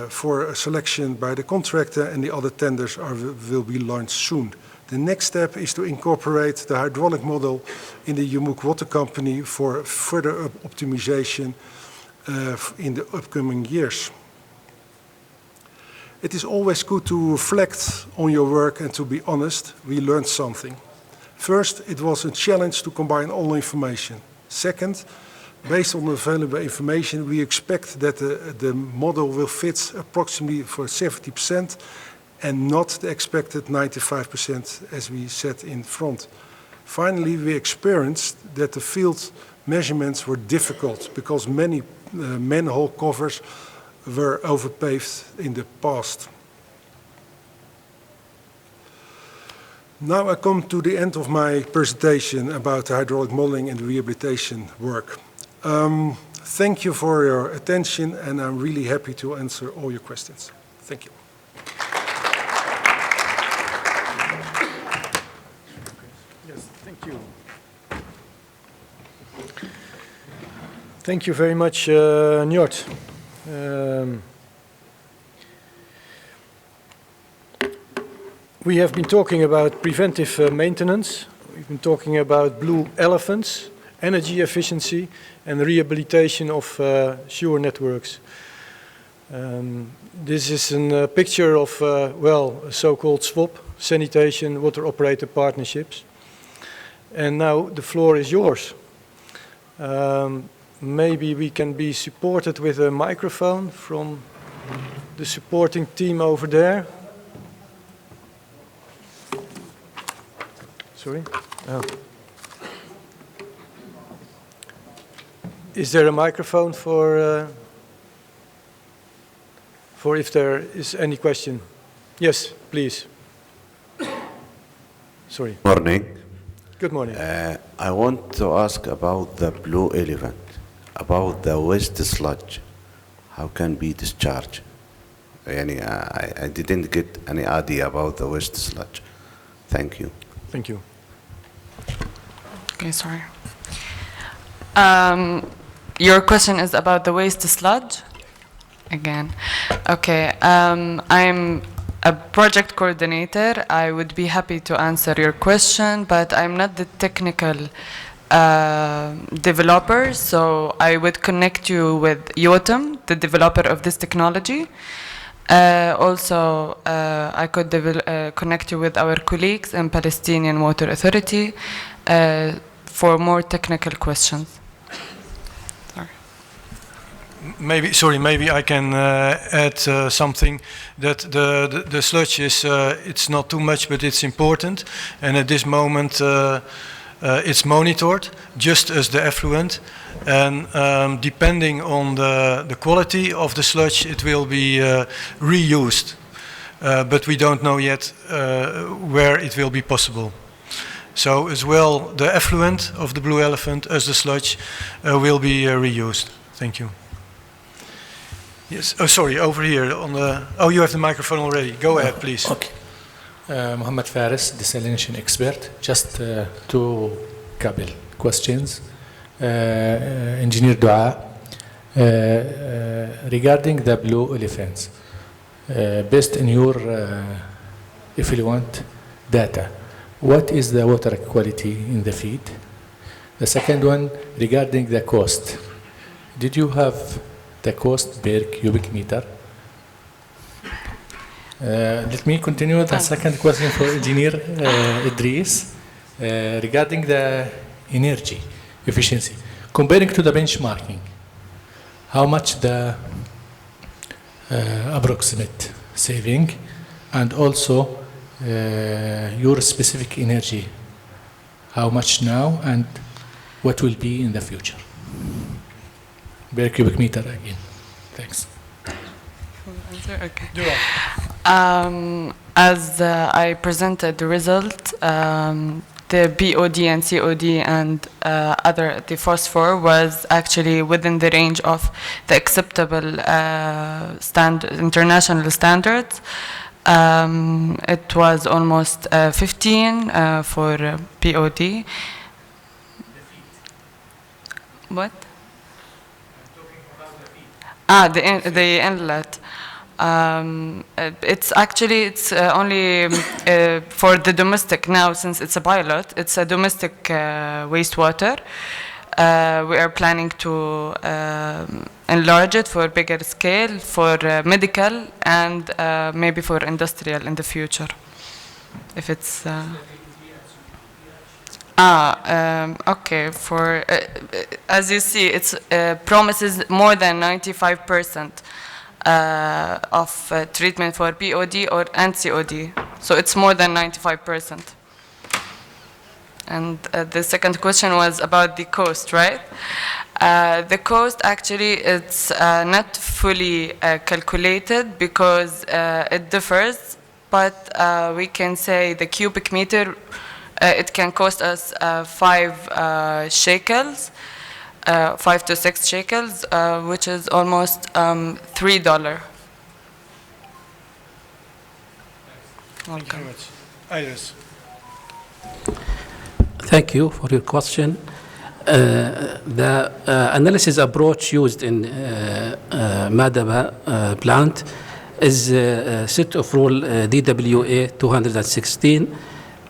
for selection by the contractor, and the other tenders will be launched soon. The next step is to incorporate the hydraulic model in the Yumuk Water Company for further optimization in the upcoming years. It is always good to reflect on your work and to be honest. We learned something. First, it was a challenge to combine all information. Second, based on the available information, we expect that the model will fit approximately for 70% and not the expected 95% as we said in front. Finally, we experienced that the field measurements were difficult because many manhole covers were overpaved in the past. Now I come to the end of my presentation about the hydraulic modeling and rehabilitation work. Thank you for your attention, and I'm really happy to answer all your questions. Thank you. Yes, thank you. Thank you very much, Njord. We have been talking about preventive maintenance. We've been talking about blue elephants, energy efficiency, and rehabilitation of sewer networks. This is a picture of, so-called SWOP, sanitation water operator partnerships. And now the floor is yours. Maybe we can be supported with a microphone from the supporting team over there. Sorry? Oh. Is there a microphone for if there is any question? Yes, please. Sorry. Morning. Good morning. I want to ask about the blue elephant, about the waste sludge. How can be discharged? I didn't get any idea about the waste sludge. Thank you. Thank you. Okay, sorry. Your question is about the waste sludge? Again. Okay, I'm a project coordinator. I would be happy to answer your question, but I'm not the technical developer, so I would connect you with Yotam, the developer of this technology. Also, I could connect you with our colleagues in Palestinian Water Authority for more technical questions. Maybe I can add something that the sludge is it's not too much, but it's important, and at this moment it's monitored just as the effluent, and depending on the quality of the sludge, it will be reused, but we don't know yet where it will be possible. So as well, the effluent of the blue elephant as the sludge will be reused. Thank you. Yes. Oh, sorry. Over here on the. Oh, you have the microphone already. Go ahead, please. Okay. Mohammed Faris, desalination expert. Just two couple questions. Engineer Dua, regarding the blue elephants, based on your effluent data, what is the water quality in the feed? The second one, regarding the cost, did you have the cost per cubic meter? Let me continue with the second question for Engineer Idris, regarding the energy efficiency. Comparing to the benchmarking, how much the approximate saving, and also your specific energy, how much now and what will be in the future? Per cubic meter again. Thanks. Okay. As I presented the result, the BOD and COD and the phosphor was actually within the range of the acceptable international standards. It was almost 15 for BOD. What? The inlet. It's only for the domestic now, since it's a pilot. It's a domestic wastewater. We are planning to enlarge it for bigger scale, for medical, and maybe for industrial in the future. If it's okay. For as you see, it's promises more than 95% of treatment for BOD and COD. So it's more than 95%. And the second question was about the cost, right? The cost actually it's not fully calculated because it differs, but we can say the cubic meter it can cost us 5 shekels, 5 to 6 shekels, which is almost $3. Thank you very much. Iris. Thank you for your question. The analysis approach used in Madaba plant is a set of rule DWA 216,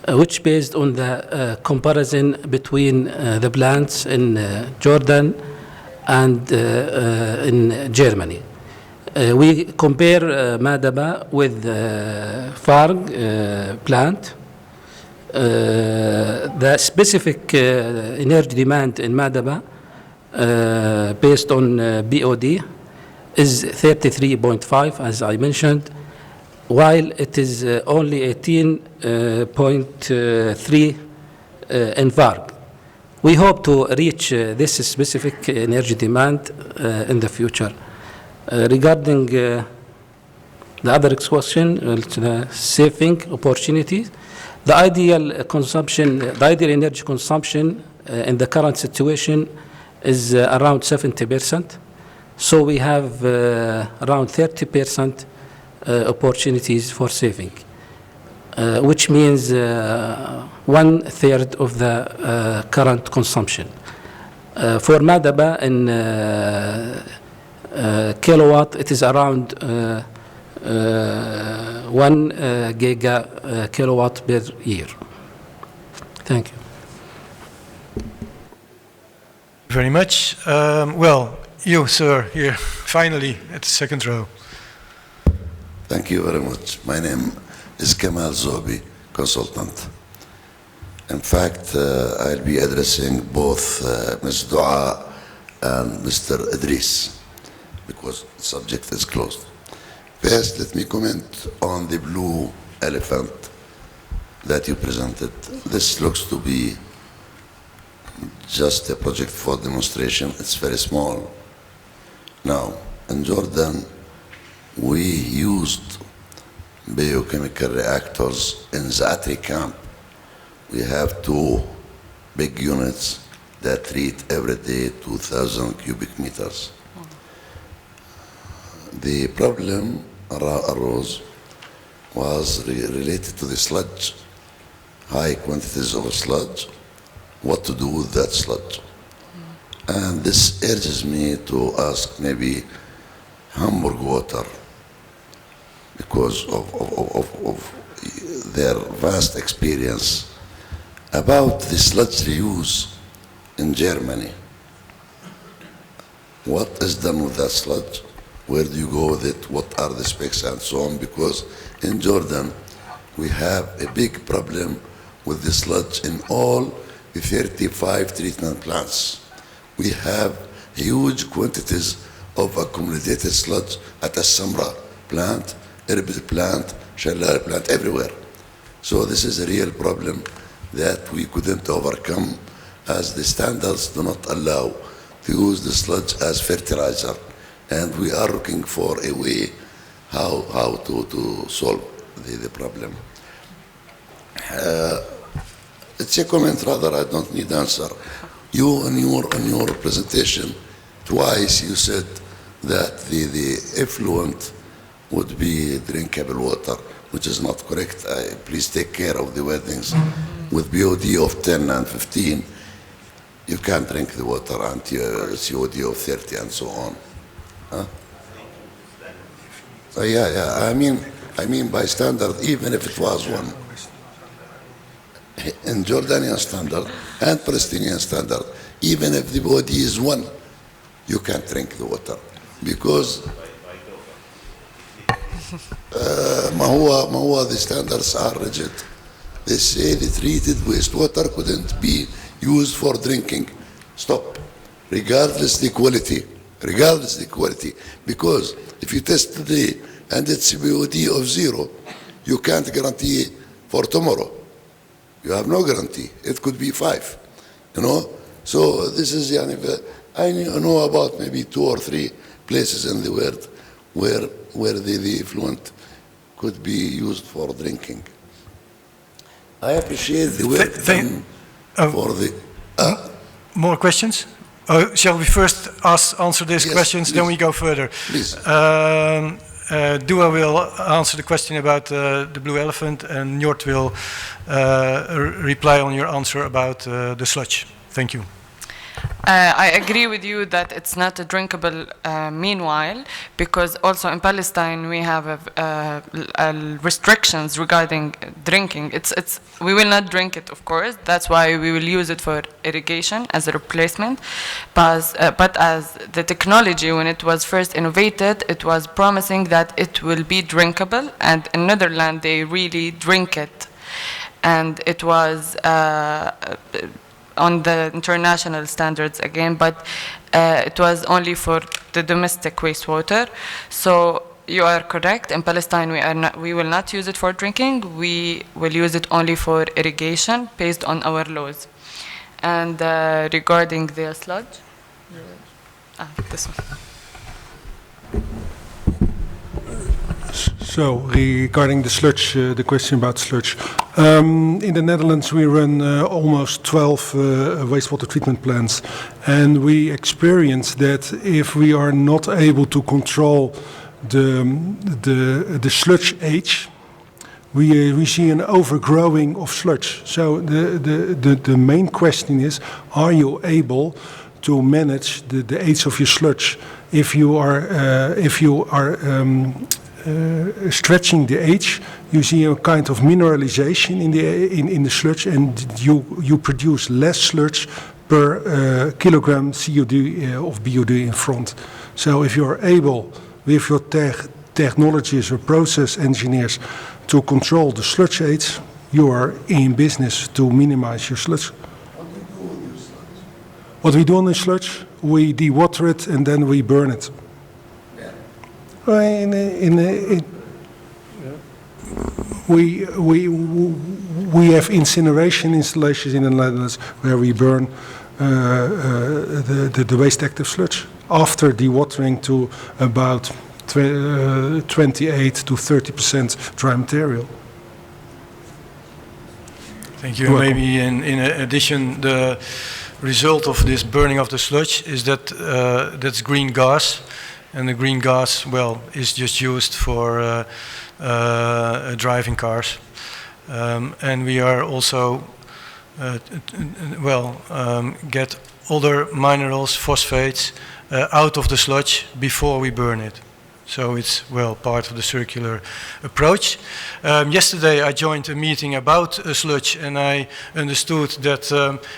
which based on the comparison between the plants in Jordan and in Germany. We compare Madaba with Farg plant. The specific energy demand in Madaba based on BOD is 33.5, as I mentioned, while it is only 18.3 in Varg. We hope to reach this specific energy demand in the future. Regarding the other question, the saving opportunities, the ideal consumption, the ideal energy consumption in the current situation is around 70%. So we have around 30% opportunities for saving, which means 1/3 of the current consumption. For Madaba in kilowatt, it is around 1 giga kilowatt per year. Thank you. Very much. Well, you, sir, here, finally, at the second row. Thank you very much. My name is Kamal Zobi, consultant. In fact, I'll be addressing both Ms. Dua and Mr. Idris, because the subject is closed. First, let me comment on the blue elephant that you presented. This looks to be just a project for demonstration. It's very small. Now, in Jordan, we used biochemical reactors in Zaatari camp. We have 2 big units that treat every day 2,000 cubic meters. The problem arose was related to the sludge, high quantities of sludge, what to do with that sludge. And this urges me to ask maybe Hamburg Water, because of their vast experience, about the sludge reuse in Germany. What is done with that sludge? Where do you go with it? What are the specs and so on? Because in Jordan, we have a big problem with the sludge in all the 35 treatment plants. We have huge quantities of accumulated sludge at the Samra plant, Erbil plant, Shalal plant, everywhere. So this is a real problem that we couldn't overcome, as the standards do not allow to use the sludge as fertilizer. And we are looking for a way how to solve the problem. It's a comment rather, I don't need answer. You in your presentation, twice you said that the effluent would be drinkable water, which is not correct. Please take care of the wordings. With BOD of 10 and 15, you can't drink the water until COD of 30 and so on. Huh? So I mean by standard, even if it was 1. In Jordanian standard and Palestinian standard, even if the body is 1, you can't drink the water, because ما هو the standards are rigid. They say the treated wastewater couldn't be used for drinking. Stop, regardless the quality, because if you test today and it's BOD of 0, you can't guarantee for tomorrow. You have no guarantee. It could be 5, you know. So this is, I know about maybe 2 or 3 places in the world where the effluent could be used for drinking. I appreciate the work done for the... More questions? Shall we first answer these questions, please. Then we go further? Please. Dua will answer the question about the blue elephant, and Njord will reply on your answer about the sludge. Thank you. I agree with you that it's not a drinkable meanwhile, because also in Palestine we have restrictions regarding drinking. We will not drink it, of course. That's why we will use it for irrigation as a replacement. But as the technology, when it was first innovated, it was promising that it will be drinkable, and in Netherlands they really drink it. And it was on the international standards again, but it was only for the domestic wastewater. So you are correct. In Palestine, we will not use it for drinking. We will use it only for irrigation based on our laws. And regarding the sludge, this one. So regarding the sludge, the question about sludge. In the Netherlands, we run almost 12 wastewater treatment plants, and we experience that if we are not able to control the sludge age, we see an overgrowing of sludge. So the main question is, are you able to manage the age of your sludge? If you are stretching the age, you see a kind of mineralization in the sludge, and you produce less sludge per kilogram COD of BOD in front. So if you are able, with your technologies or process engineers, to control the sludge age, you are in business to minimize your sludge. What we do on the sludge, we dewater it and then we burn it. We have incineration installations in the Netherlands where we burn the waste active sludge after dewatering to about 28 to 30% dry material. Thank you. Maybe in addition, the result of this burning of the sludge is that that's green gas, and the green gas, well, is just used for driving cars, and we are also get other minerals, phosphates, out of the sludge before we burn it. So it's, well, part of the circular approach. Yesterday I joined a meeting about sludge, and I understood that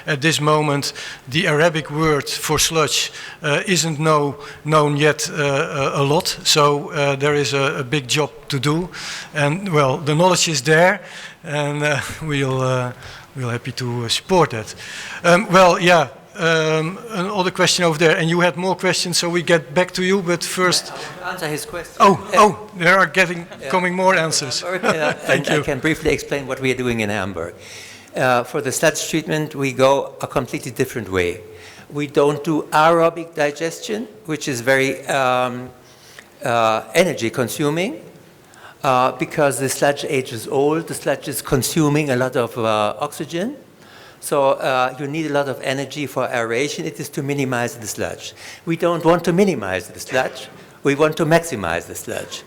at this moment the Arabic word for sludge isn't known yet a lot. So there is a big job to do, and well, the knowledge is there, and we're happy to support that. Another question over there, and you had more questions, so we get back to you, but first... Answer his question. There are coming more answers. Thank you. I can briefly explain what we are doing in Hamburg. For the sludge treatment, we go a completely different way. We don't do aerobic digestion, which is very energy consuming, because the sludge age is old, the sludge is consuming a lot of oxygen. So you need a lot of energy for aeration. It is to minimize the sludge. We don't want to minimize the sludge. We want to maximize the sludge.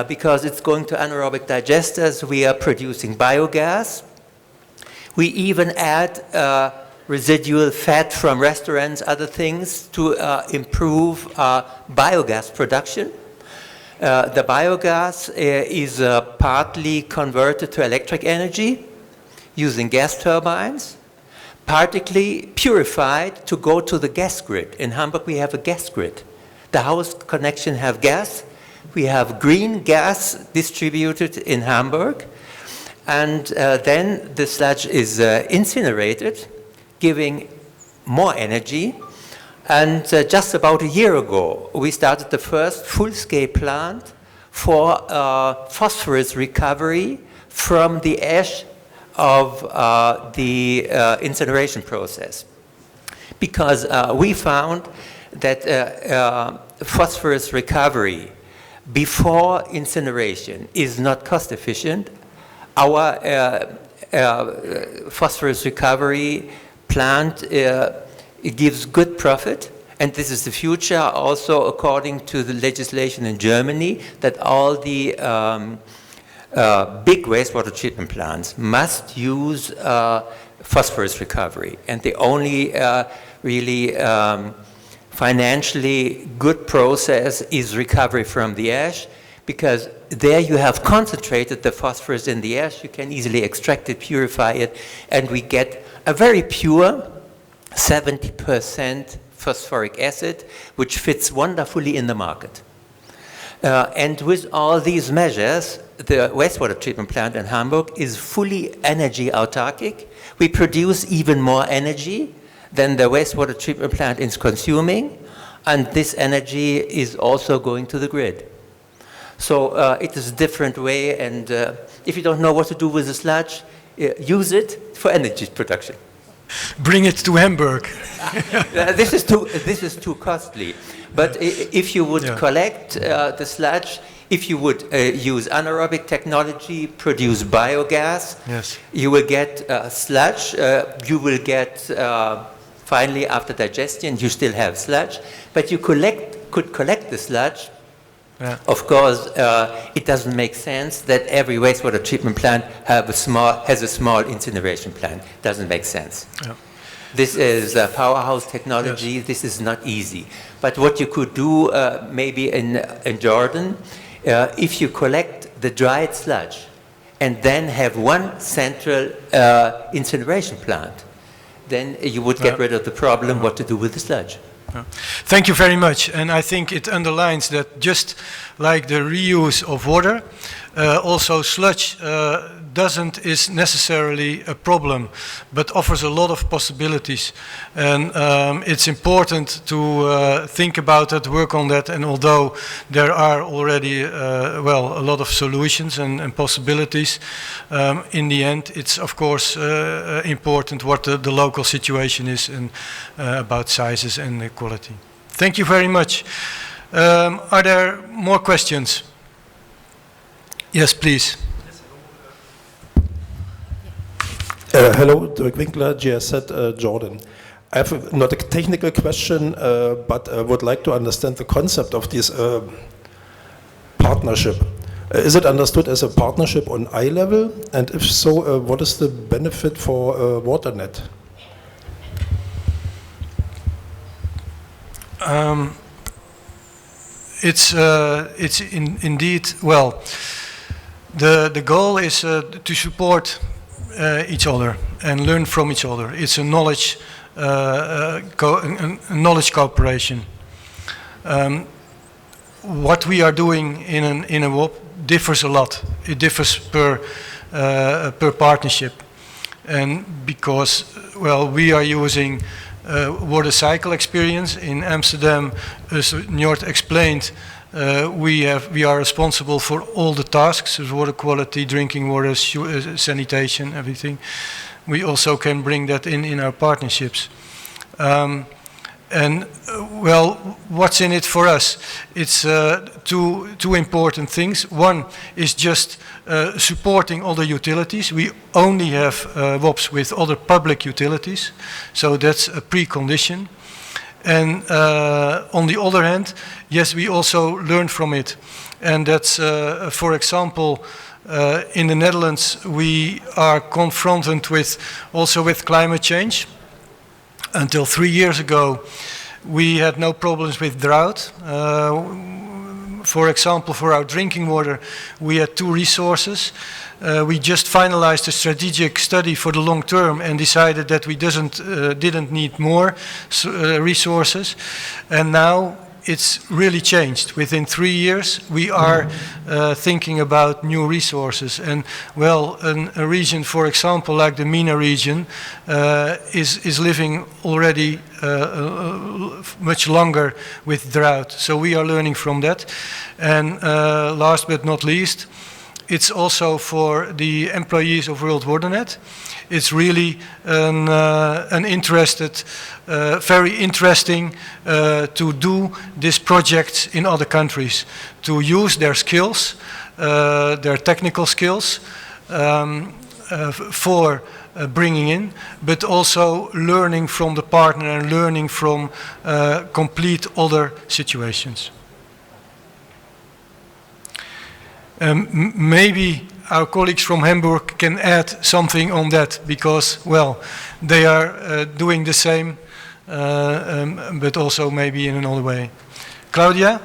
Because it's going to anaerobic digesters, we are producing biogas. We even add residual fat from restaurants, other things, to improve biogas production. The biogas is partly converted to electric energy using gas turbines, partly purified to go to the gas grid. In Hamburg, we have a gas grid. The house connection have gas. We have green gas distributed in Hamburg. And then the sludge is incinerated, giving more energy. And just about a year ago, we started the first full-scale plant for phosphorus recovery from the ash of the incineration process, because we found that phosphorus recovery before incineration is not cost efficient. Our phosphorus recovery plant it gives good profit, and this is the future also according to the legislation in Germany, that all the big wastewater treatment plants must use phosphorus recovery, and the only really financially good process is recovery from the ash, because there you have concentrated the phosphorus in the ash, you can easily extract it, purify it, and we get a very pure 70% phosphoric acid, which fits wonderfully in the market. And with all these measures, the wastewater treatment plant in Hamburg is fully energy autarkic. We produce even more energy than the wastewater treatment plant is consuming, and this energy is also going to the grid. So it is a different way, and if you don't know what to do with the sludge, use it for energy production. Bring it to Hamburg. This is too costly. But if you would collect the sludge, if you would use anaerobic technology, produce biogas, yes, you will get sludge. You will get finally after digestion, you still have sludge, but you could collect the sludge. Yeah. Of course, it doesn't make sense that every wastewater treatment plant has a small incineration plant. Doesn't make sense. Yeah. This is powerhouse technology. Yes. This is not easy. But what you could do maybe in Jordan, if you collect the dried sludge and then have one central incineration plant, then you would get rid of the problem what to do with the sludge. Thank you very much, and I think it underlines that just like the reuse of water, also sludge is necessarily a problem, but offers a lot of possibilities, and it's important to think about that, work on that, and although there are already a lot of solutions and possibilities, in the end it's of course important what the local situation is and about sizes and quality. Thank you very much. Are there more questions? Yes, please. Hello, Dirk Winkler, GIZ Jordan. I have not a technical question, but I would like to understand the concept of this partnership. Is it understood as a partnership on eye level? And if so, what is the benefit for WaterNet? It's indeed, well, the goal is to support each other and learn from each other. It's a knowledge cooperation. What we are doing in a WOP differs a lot. It differs per partnership, and because we are using water cycle experience in Amsterdam, as Njord explained. We are responsible for all the tasks, water quality, drinking water, sanitation, everything. We also can bring that in our partnerships. What's in it for us? It's two important things. One is just supporting other utilities. We only have WOPs with other public utilities, so that's a precondition. And on the other hand, yes, we also learn from it. And that's, for example, in the Netherlands, we are confronted with climate change. Until 3 years ago, we had no problems with drought. For example, for our drinking water, we had 2 resources. We just finalized a strategic study for the long term and decided that we didn't need more resources. And now it's really changed. Within 3 years, we are thinking about new resources. And a region, for example, like the MENA region, is living already much longer with drought. So we are learning from that. And last but not least, it's also for the employees of World WaterNet. It's really very interesting to do this project in other countries, to use their skills, their technical skills for bringing in, but also learning from the partner and learning from complete other situations. Maybe our colleagues from Hamburg can add something on that, because, they are doing the same, but also maybe in another way. Claudia?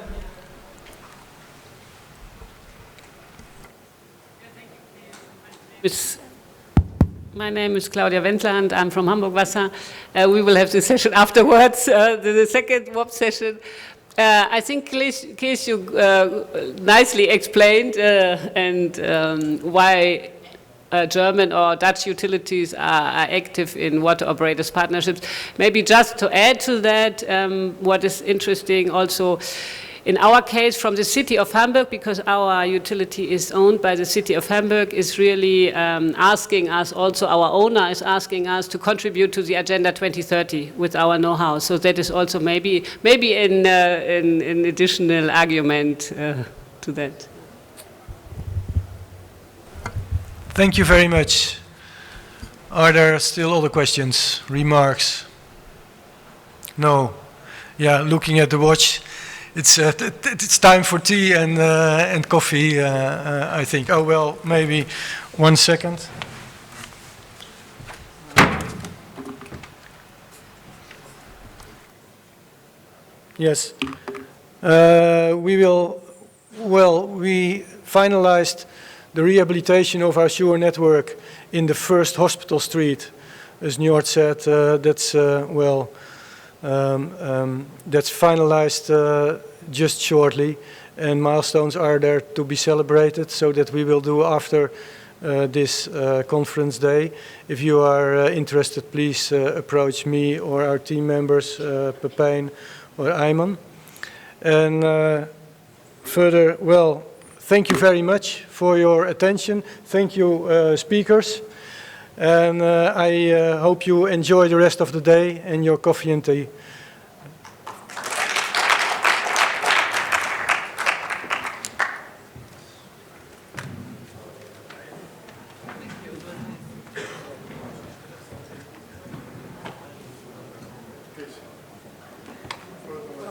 My name is Claudia Wendler and I'm from Hamburg Wasser. We will have the session afterwards, the second WOP session. I think, Kees, you nicely explained why German or Dutch utilities are active in water operators partnerships. Maybe just to add to that, what is interesting also in our case, from the city of Hamburg, because our utility is owned by the city of Hamburg, is really asking us, also our owner is asking us to contribute to the Agenda 2030 with our know-how. So that is also maybe an additional argument to that. Thank you very much. Are there still other questions, remarks? No. Yeah, looking at the watch, it's time for tea and coffee, I think. Oh, well, maybe 1 second. Yes. We finalized the rehabilitation of our sewer network in the first hospital street. As Njord said, that's finalized just shortly, and milestones are there to be celebrated, so that we will do after this conference day. If you are interested, please approach me or our team members, Pepijn or Ayman. And further, thank you very much for your attention. Thank you, speakers. And I hope you enjoy the rest of the day and your coffee and tea.